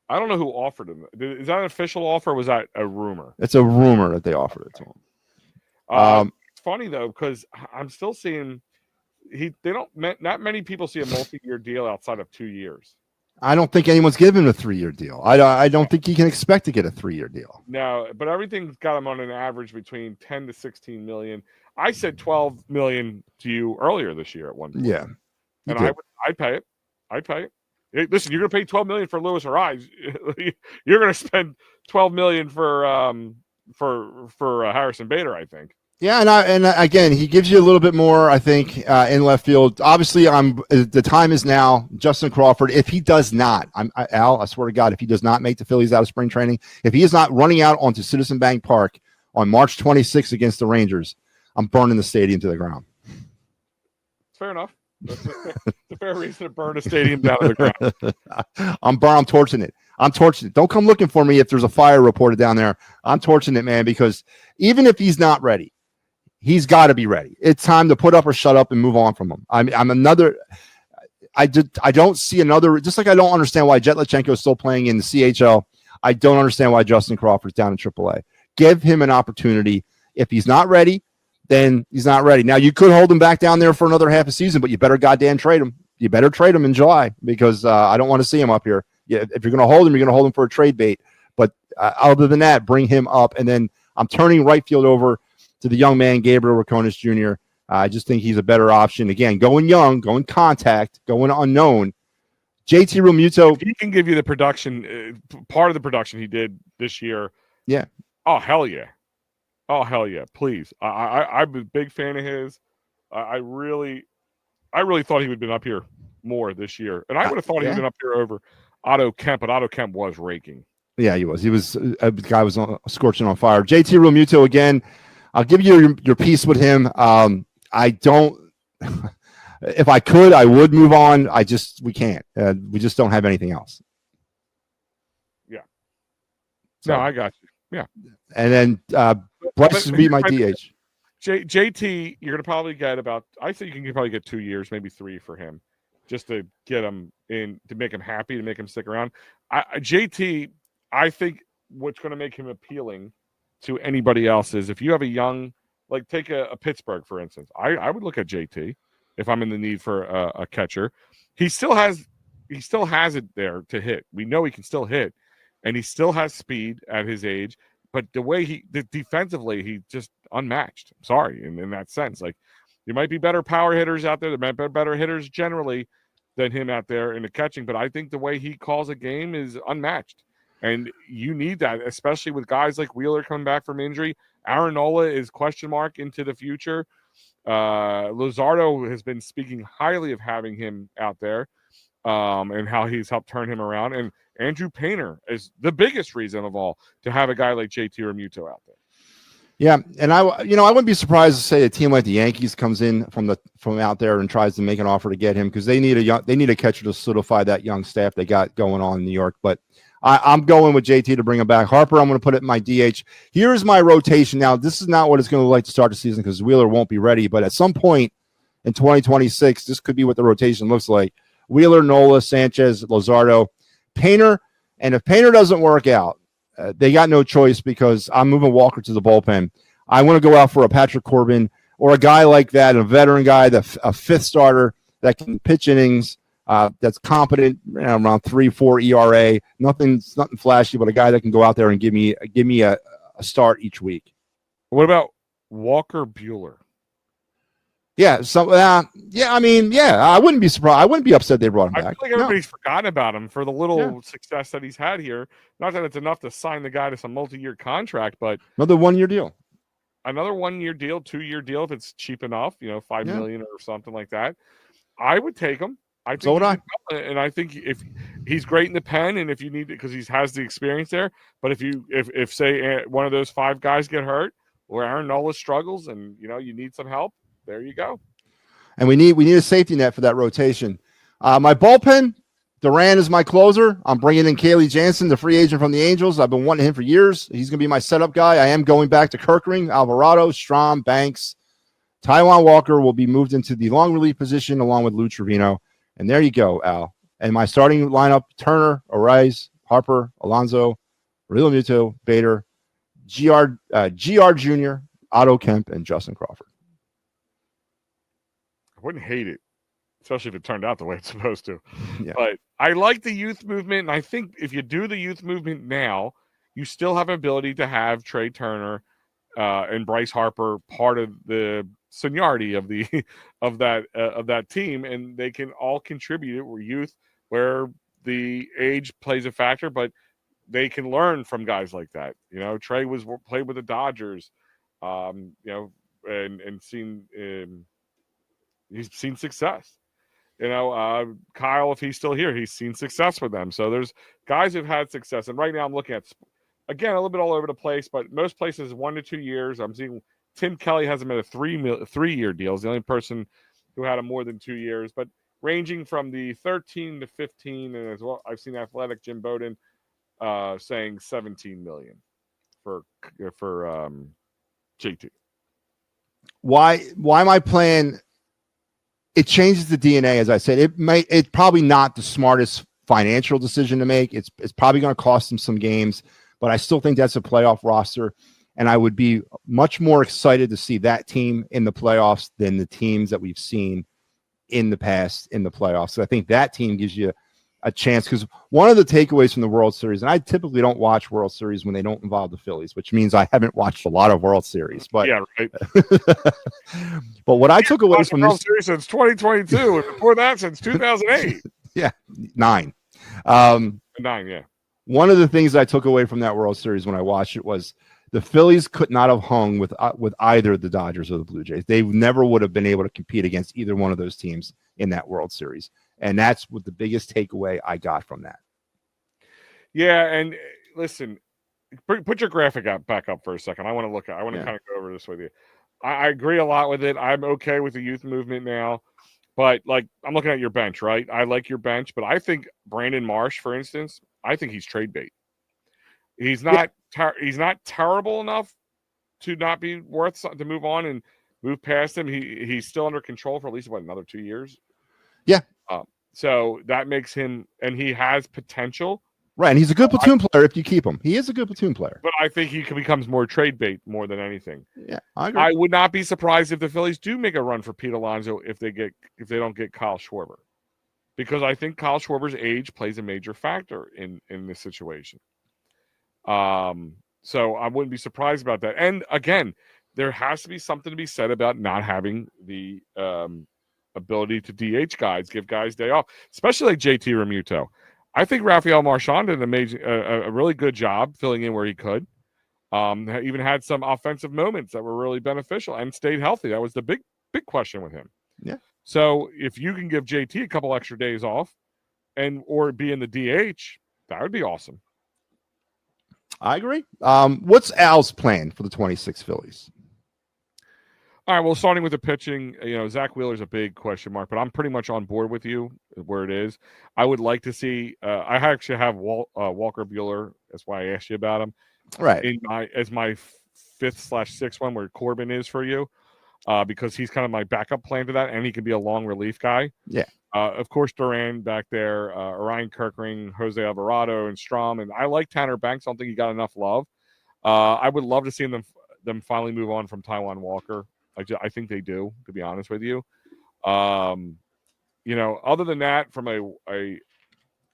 I don't know who offered him. Is that an official offer? Or was that a rumor? It's a rumor that they offered it to him. It's funny though, because I'm still seeing not many people see a multi-year deal outside of 2 years. I don't think anyone's given him a 3-year deal. I don't think he can expect to get a 3-year deal. No, but everything's got him on an average between 10 to 16 million. I said 12 million to you earlier this year at one point. Yeah, and I'd pay it. I'd pay it. Hey, listen, you're going to pay 12 million for Lewis Arise. You're going to spend 12 million for Harrison Bader, I think. Yeah, and again, he gives you a little bit more, I think, in left field. Obviously, the time is now. Justin Crawford, if he does not, Al, I swear to God, if he does not make the Phillies out of spring training, if he is not running out onto Citizen Bank Park on March 26th against the Rangers, I'm burning the stadium to the ground. Fair enough. That's a fair reason to burn a stadium down to the ground. I'm torching it. I'm torching it. Don't come looking for me if there's a fire reported down there. I'm torching it, man, because even if he's not ready, he's got to be ready. It's time to put up or shut up and move on from him. I don't see another, just like I don't understand why Jetlichenko is still playing in the CHL. I don't understand why Justin Crawford's down in AAA. Give him an opportunity. If he's not ready, then he's not ready. Now, you could hold him back down there for another half a season, but you better goddamn trade him. You better trade him in July because I don't want to see him up here. Yeah, if you're going to hold him, you're going to hold him for a trade bait. But other than that, bring him up. And then I'm turning right field over to the young man, Gabriel Raconis Jr. I just think he's a better option. Again, going young, going contact, going unknown. JT Realmuto. He can give you the production, part of the production he did this year. Yeah. Oh, hell yeah. Oh, hell yeah. Please. I'm a big fan of his. I really thought he would have been up here more this year. And I would have thought he would have been up here over Otto Kemp, but Otto Kemp was raking. Yeah, he was. The guy was scorching on fire. JT Realmuto, again, I'll give you your piece with him. I don't – if I could, I would move on. We can't. We just don't have anything else. Yeah. So, no, I got you. Yeah. And then Bryce would be my DH. JT, you're going to probably get I think you can probably get 2 years, maybe 3 for him, just to get him in, to make him happy, to make him stick around. JT, I think what's going to make him appealing to anybody else is if you have a young, like take a Pittsburgh, for instance. I would look at JT if I'm in the need for a catcher. He still has it there to hit. We know he can still hit, and he still has speed at his age. But the way defensively, he just unmatched. I'm sorry, in that sense. Like, there might be better power hitters out there. There might be better hitters generally than him out there in the catching. But I think the way he calls a game is unmatched. And you need that, especially with guys like Wheeler coming back from injury. Aaron Nola is question mark into the future. Luzardo has been speaking highly of having him out there and how he's helped turn him around. And Andrew Painter is the biggest reason of all to have a guy like JT Realmuto out there. Yeah, and I wouldn't be surprised to say a team like the Yankees comes in from out there and tries to make an offer to get him because they need a catcher to solidify that young staff they got going on in New York. But I'm going with JT to bring him back. Harper, I'm going to put it in my DH. Here's my rotation. Now, this is not what it's going to look like to start the season because Wheeler won't be ready. But at some point in 2026, this could be what the rotation looks like. Wheeler, Nola, Sanchez, Luzardo, Painter. And if Painter doesn't work out, they got no choice because I'm moving Walker to the bullpen. I want to go out for a Patrick Corbin or a guy like that, a veteran guy, a fifth starter that can pitch innings, that's competent, around 3.4 ERA. Nothing flashy, but a guy that can go out there and give me a start each week. What about Walker Buehler? Yeah, I wouldn't be surprised. I wouldn't be upset they brought him back. I feel like everybody's forgotten about him for the little success that he's had here. Not that it's enough to sign the guy to some multi-year contract, but another 1-year deal. Another 1-year deal, 2-year deal if it's cheap enough, $5 million or something like that. I would take him. I think So would I. and I think if he's great in the pen, and if you need it because he has the experience there. But if say one of those 5 guys get hurt, or Aaron Nola struggles, and you need some help, there you go. And we need a safety net for that rotation. My bullpen, Duran is my closer. I'm bringing in Caley Jansen, the free agent from the Angels. I've been wanting him for years. He's going to be my setup guy. I am going back to Kirkring, Alvarado, Strom, Banks. Taijuan Walker will be moved into the long relief position along with Lou Trevino. And there you go, Al. And my starting lineup, Turner, Arraez, Harper, Alonso, Real Muto, Bader, GR Jr., Otto Kemp, and Justin Crawford. I wouldn't hate it, especially if it turned out the way it's supposed to. Yeah. But I like the youth movement, and I think if you do the youth movement now, you still have an ability to have Trey Turner and Bryce Harper part of the seniority of the of that team, and they can all contribute. We're youth where the age plays a factor, but they can learn from guys like that. Trey played with the Dodgers, and seen he's seen success. Kyle, if he's still here, he's seen success with them. So there's guys who've had success, and right now I'm looking at again a little bit all over the place, but most places 1 to 2 years. I'm seeing Tim Kelly hasn't been a 3-year deal. He's the only person who had a more than 2 years, but ranging from the 13 to 15, and as well, I've seen Athletic Jim Bowden saying $17 million for JT. Why my plan? It changes the DNA, as I said. It's probably not the smartest financial decision to make. It's probably going to cost them some games, but I still think that's a playoff roster. And I would be much more excited to see that team in the playoffs than the teams that we've seen in the past in the playoffs. So I think that team gives you a chance, because one of the takeaways from the World Series, and I typically don't watch World Series when they don't involve the Phillies, which means I haven't watched a lot of World Series. But yeah, right. But what I took away from World this Series since 2022, and before that since 2008. Yeah, 9. 9, yeah. One of the things I took away from that World Series when I watched it was the Phillies could not have hung with either the Dodgers or the Blue Jays. They never would have been able to compete against either one of those teams in that World Series. And that's what the biggest takeaway I got from that. Yeah, and listen, put your graphic back up for a second. I want to kind of go over this with you. I agree a lot with it. I'm okay with the youth movement now. But, I'm looking at your bench, right? I like your bench, but I think Brandon Marsh, for instance, I think he's trade bait. He's not he's not terrible enough to not be worth something to move on and move past him. He's still under control for at least another 2 years. Yeah. So that makes him, and he has potential. Right, and he's a good platoon player if you keep him. He is a good platoon player. But I think he becomes more trade bait more than anything. Yeah, I agree. I would not be surprised if the Phillies do make a run for Pete Alonso if they don't get Kyle Schwarber, because I think Kyle Schwarber's age plays a major factor in this situation. So I wouldn't be surprised about that. And again, there has to be something to be said about not having the ability to DH guys, give guys day off, especially like JT Realmuto. I think Rafael Marchand did a really good job filling in where he could. Even had some offensive moments that were really beneficial and stayed healthy. That was the big question with him. Yeah. So if you can give JT a couple extra days off or be in the DH, that would be awesome. I agree. What's Al's plan for the 26 Phillies? All right, well, starting with the pitching, Zach Wheeler's a big question mark, but I'm pretty much on board with you where it is. I would like to see I actually have Walker Buehler. That's why I asked you about him. Right. As my 5th/6th one where Corbin is for you, because he's kind of my backup plan to that, and he can be a long relief guy. Yeah. Of course, Duran back there, Ryan Kirkring, Jose Alvarado, and Strom. And I like Tanner Banks. I don't think he got enough love. I would love to see them finally move on from Taijuan Walker. I think they do, to be honest with you. Other than that,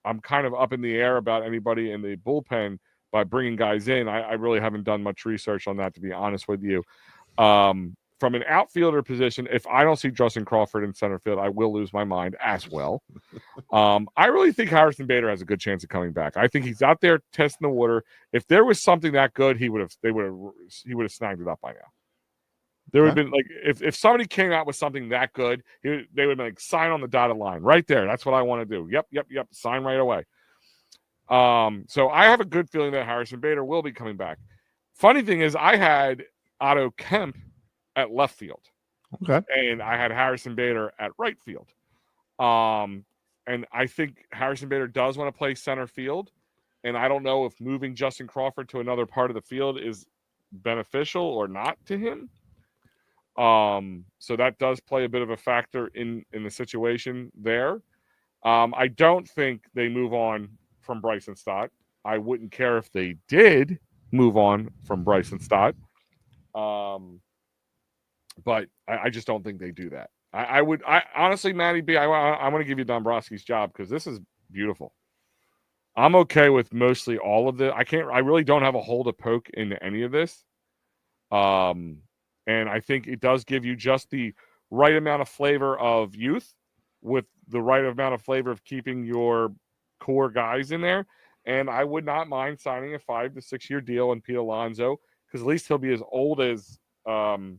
I'm kind of up in the air about anybody in the bullpen by bringing guys in. I really haven't done much research on that, to be honest with you. From an outfielder position, if I don't see Justin Crawford in center field, I will lose my mind as well. I really think Harrison Bader has a good chance of coming back. I think he's out there testing the water. If there was something that good, he would have snagged it up by now. There would have been like if somebody came out with something that good, they would have been like sign on the dotted line right there. That's what I want to do. Yep. Sign right away. So I have a good feeling that Harrison Bader will be coming back. Funny thing is, I had Otto Kemp at left field. Okay. And I had Harrison Bader at right field. And I think Harrison Bader does want to play center field. And I don't know if moving Justin Crawford to another part of the field is beneficial or not to him. So that does play a bit of a factor in the situation there. I don't think they move on from Bryson Stott. I wouldn't care if they did move on from Bryson Stott. But I just don't think they do that. I honestly, Matty B, I want to give you Dombrowski's job because this is beautiful. I'm okay with mostly all of the. I really don't have a hole to poke into any of this. And I think it does give you just the right amount of flavor of youth with the right amount of flavor of keeping your core guys in there. And I would not mind signing a 5 to 6 year deal on Pete Alonso because at least he'll be as old as Kyle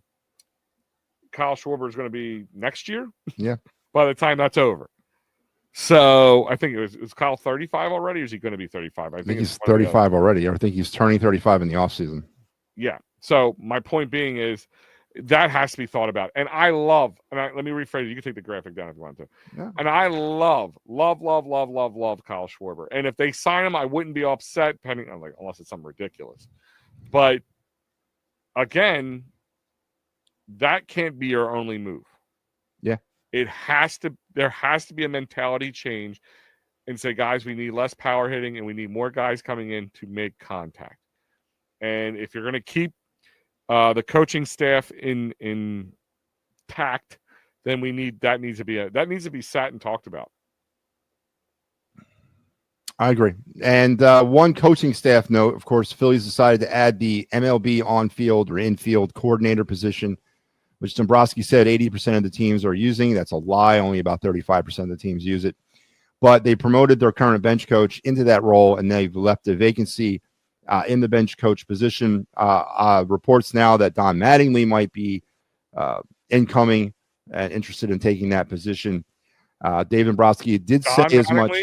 Schwarber is going to be next year. Yeah. By the time that's over. So I think is Kyle 35 already, or is he going to be 35? I think he's 35 already. I think he's turning 35 in the offseason. Yeah. So my point being is that has to be thought about. And I love, let me rephrase it. You can take the graphic down if you want to. Yeah. And I love Kyle Schwarber. And if they sign him, I wouldn't be upset, unless it's something ridiculous. But again, that can't be your only move. Yeah. There has to be a mentality change and say, guys, we need less power hitting and we need more guys coming in to make contact. And if you're going to keep the coaching staff in tact, then that needs to be sat and talked about. I agree. And one coaching staff note, of course, Phillies decided to add the MLB on-field or infield coordinator position, which Dombrowski said 80% of the teams are using. That's a lie. Only about 35% of the teams use it. But they promoted their current bench coach into that role, and they've left a vacancy in the bench coach position. Reports now that Don Mattingly might be incoming and interested in taking that position. Dave Dombrowski did say as much.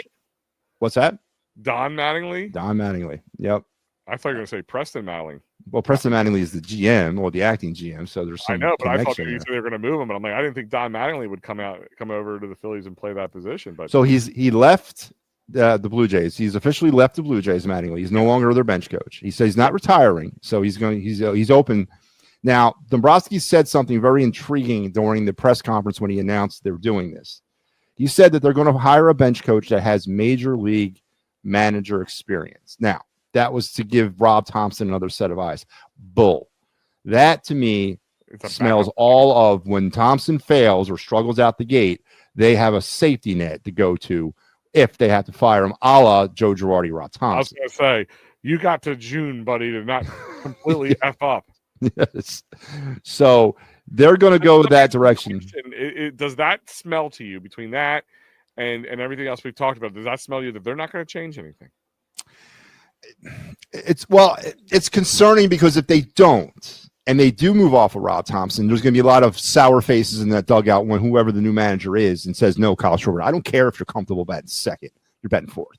What's that? Don Mattingly? Don Mattingly. Yep. I thought you were going to say Preston Mattingly. Well, Preston Mattingly is the GM or the acting GM, so there's some. I know, but I thought you there. said they were going to move him, but I'm like, I didn't think Don Mattingly would come over to the Phillies and play that position. But so he left the Blue Jays. He's officially left the Blue Jays. Mattingly. He's no longer their bench coach. He says he's not retiring, so he's open. Now, Dombrowski said something very intriguing during the press conference when he announced they're doing this. He said that they're going to hire a bench coach that has major league manager experience. Now, that was to give Rob Thompson another set of eyes. Bull. That, to me, smells all of when Thompson fails or struggles out the gate, they have a safety net to go to if they have to fire him, a la Joe Girardi, Rob Thompson. I was going to say, you got to June, buddy, to not completely F up. Yes. So they're going to go that direction. Does that smell to you between that and everything else we've talked about? Does that smell to you that they're not going to change anything? It's concerning because if they don't, and they do move off of Rob Thompson, there's going to be a lot of sour faces in that dugout when whoever the new manager is and says, no, Kyle Schwarber, I don't care if you're comfortable betting second, you're betting fourth.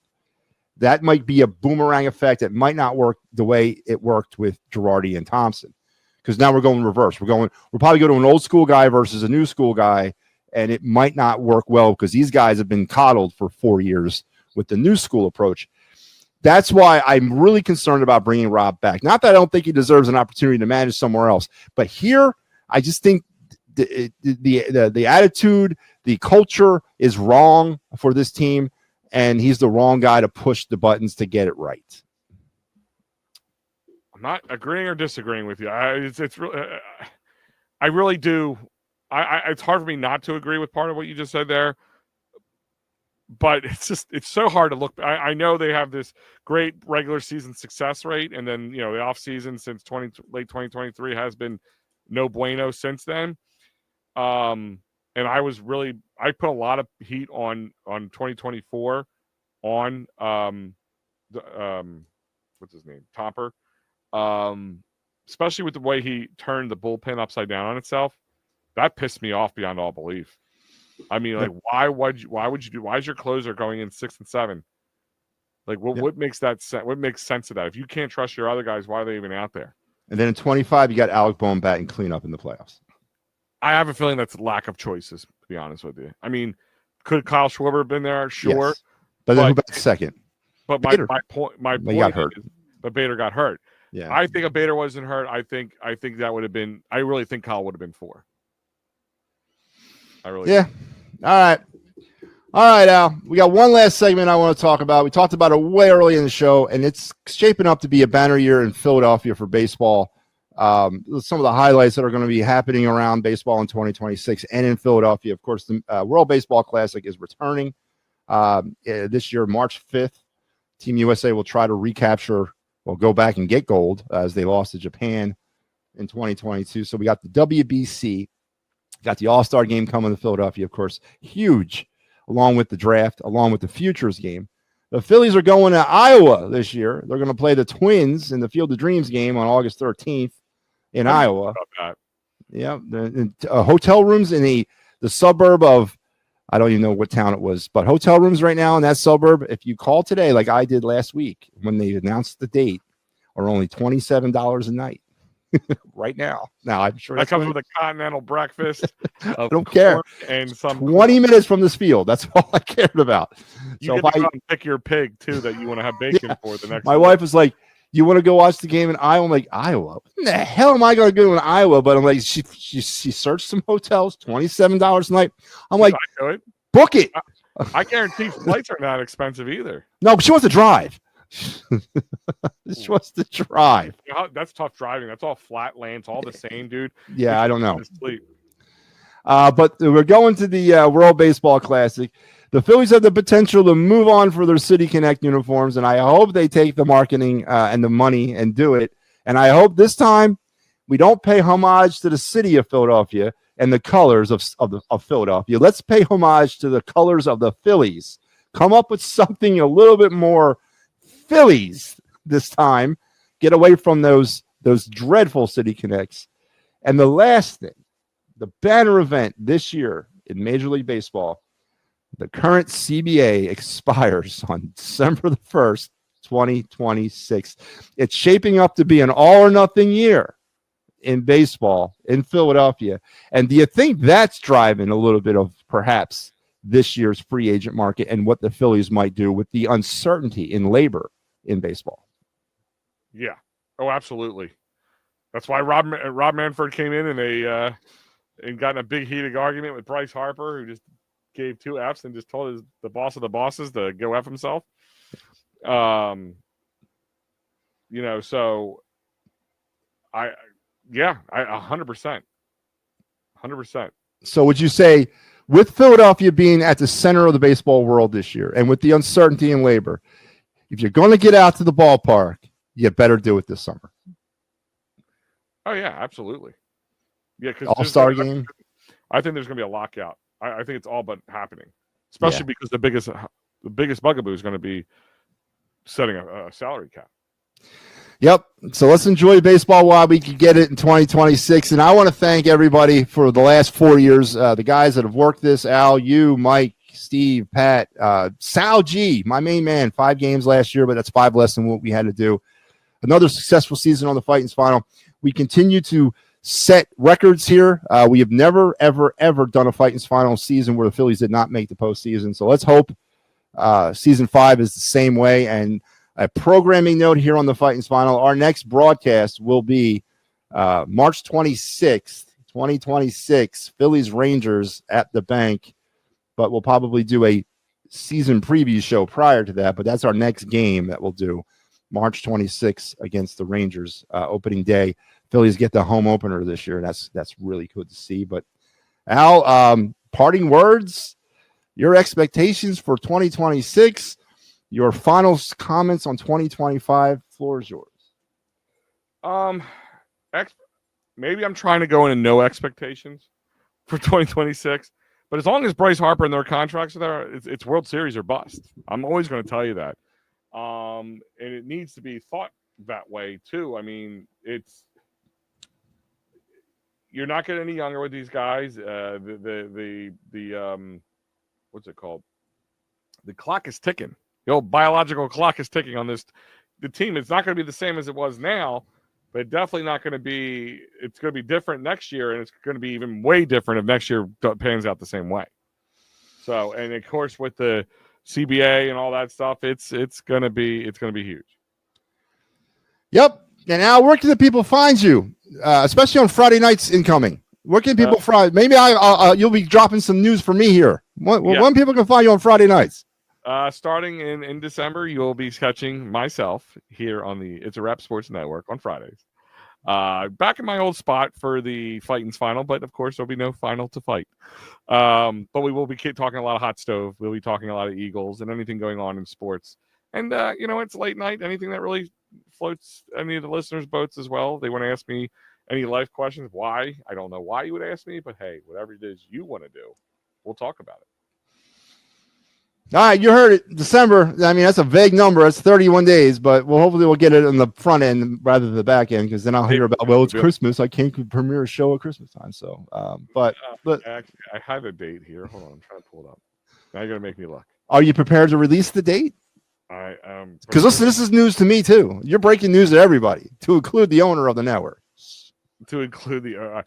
That might be a boomerang effect. It might not work the way it worked with Girardi and Thompson, because now we're going reverse. We'll probably go to an old school guy versus a new school guy, and it might not work well because these guys have been coddled for 4 years with the new school approach. That's why I'm really concerned about bringing Rob back. Not that I don't think he deserves an opportunity to manage somewhere else, but here I just think the attitude, the culture is wrong for this team, and he's the wrong guy to push the buttons to get it right. I'm not agreeing or disagreeing with you. It's really, I really do. It's hard for me not to agree with part of what you just said there. But it's so hard to look. I know they have this great regular season success rate, and then the off season since late 2023 has been no bueno since then. And I put a lot of heat on 2024 on what's his name, Topper, especially with the way he turned the bullpen upside down on itself. That pissed me off beyond all belief. I mean, like, why would you do? Why is your closer going in 6 and 7? Like, what makes that sense? What makes sense of that? If you can't trust your other guys, why are they even out there? And then in 25, you got Alec Bohm batting cleanup in the playoffs. I have a feeling that's lack of choices, to be honest with you. I mean, could Kyle Schwarber have been there? Sure. Yes. But then who bats second? But my point got hurt. But Bader got hurt. Yeah. I think if Bader wasn't hurt, I think that would have been. I really think Kyle would have been 4. I really. Yeah. All right, Al. We got one last segment I want to talk about. We talked about it way early in the show, and it's shaping up to be a banner year in Philadelphia for baseball. Some of the highlights that are going to be happening around baseball in 2026 and in Philadelphia. Of course, the World Baseball Classic is returning this year, March 5th. Team USA will try to recapture, go back and get gold as they lost to Japan in 2022. So we got the WBC, got the All-Star game coming to Philadelphia, of course, huge, along with the draft, along with the Futures game. The Phillies are going to Iowa this year. They're going to play the Twins in the Field of Dreams game on August 13th in Iowa. Yeah, the hotel rooms in the suburb of, I don't even know what town it was, but hotel rooms right now in that suburb, if you call today, like I did last week when they announced the date, are only $27 a night. Right now. Now, I'm sure that comes with a continental breakfast. I don't care. And some 20 minutes from this field. That's all I cared about. You get to go and pick your pig, too, that you want to have bacon for the next My wife was like, you want to go watch the game in Iowa? I'm like, Iowa? What the hell am I going to go in Iowa? But I'm like, she searched some hotels, $27 a night. I'm like, book it. I guarantee flights are not expensive either. No, but she wants to drive. She wants to drive. That's tough driving. That's all flat land. It's all the same, dude. Yeah, I don't know. But we're going to the World Baseball Classic. The Phillies have the potential to move on for their City Connect uniforms, and I hope they take the marketing and the money and do it. And I hope this time we don't pay homage to the city of Philadelphia and the colors of Philadelphia. Let's pay homage to the colors of the Phillies. Come up with something a little bit more Phillies this time. Get away from those dreadful City Connects. And the last thing, the banner event this year in Major League Baseball, the current CBA expires on December the 1st, 2026. It's shaping up to be an all or nothing year in baseball in Philadelphia. And do you think that's driving a little bit of perhaps this year's free agent market and what the Phillies might do with the uncertainty in labor in baseball? Yeah. Oh, absolutely. That's why Rob Manfred came in and got in a big heated argument with Bryce Harper, who just gave 2 Fs and just told the boss of the bosses to go F himself. So I 100%. 100%. So would you say, with Philadelphia being at the center of the baseball world this year and with the uncertainty in labor, if you're going to get out to the ballpark, you better do it this summer? Oh, yeah, absolutely. Yeah, because All-Star game. I think there's going to be a lockout. I think it's all but happening, especially because the biggest bugaboo is going to be setting a salary cap. Yep. So let's enjoy baseball while we can get it in 2026. And I want to thank everybody for the last 4 years, the guys that have worked this, Al, you, Mike, Steve, Pat, Sal G, my main man, 5 games last year, but that's 5 less than what we had to do. Another successful season on the Phightins Final. We continue to set records here. We have never, ever, ever done a Phightins Final season where the Phillies did not make the postseason. So let's hope season 5 is the same way. And a programming note here on the Phightins Final, our next broadcast will be March 26th, 2026, Phillies Rangers at the Bank. But we'll probably do a season preview show prior to that. But that's our next game that we'll do, March 26th against the Rangers, opening day. Phillies get the home opener this year. That's really good to see. But Al, parting words, your expectations for 2026, your final comments on 2025. Floor is yours. Maybe I'm trying to go into no expectations for 2026. But as long as Bryce Harper and their contracts are there, it's World Series or bust. I'm always going to tell you that. And it needs to be thought that way, too. I mean, you're not getting any younger with these guys. The what's it called? The clock is ticking. The old biological clock is ticking on this. The team, it's not going to be the same as it was now, but definitely not going to be. It's going to be different next year, and it's going to be even way different if next year pans out the same way. So, and of course, with the CBA and all that stuff, it's going to be huge. Yep. And now, where can the people find you, especially on Friday nights incoming? Where can people find? Maybe you'll be dropping some news for me here. When people can find you on Friday nights? Starting in December, you'll be catching myself here on the It's a Wrap Sports Network on Fridays. Back in my old spot for the Phightins final, but of course there'll be no final to fight. But we will be talking a lot of hot stove. We'll be talking a lot of Eagles and anything going on in sports. And it's late night. Anything that really floats any of the listeners' boats as well. They want to ask me any life questions. Why? I don't know why you would ask me, but hey, whatever it is you want to do, we'll talk about it. All right, you heard it. December. I mean, that's a vague number. It's 31 days, but hopefully we'll get it on the front end rather than the back end, because then I'll hear about, well, it's Christmas. I can't premiere a show at Christmas time. So, but actually, I have a date here. Hold on, I'm trying to pull it up. Now you're gonna make me look. Are you prepared to release the date? I am. Because listen, this is news to me too. You're breaking news to everybody, to include the owner of the network. To include the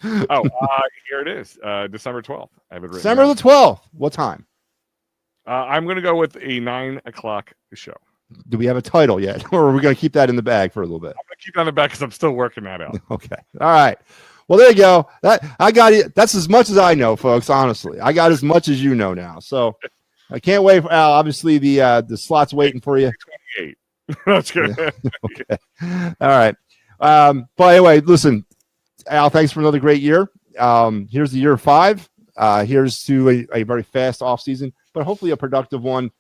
here it is, December 12th. I have it written December down. the 12th. What time? I'm going to go with a 9 o'clock show. Do we have a title yet, or are we going to keep that in the bag for a little bit? I'm going to keep that in the bag because I'm still working that out. Okay. All right. Well, there you go. I got it. That's as much as I know, folks. Honestly, I got as much as you know now. So I can't wait for Al. Obviously, the slot's waiting for you. 28. That's good. Okay. All right. But anyway, listen, Al. Thanks for another great year. Here's the year 5. Here's to a very fast off season, but hopefully a productive one.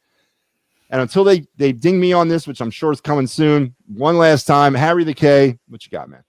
And until they ding me on this, which I'm sure is coming soon, one last time, Harry the K, what you got, man?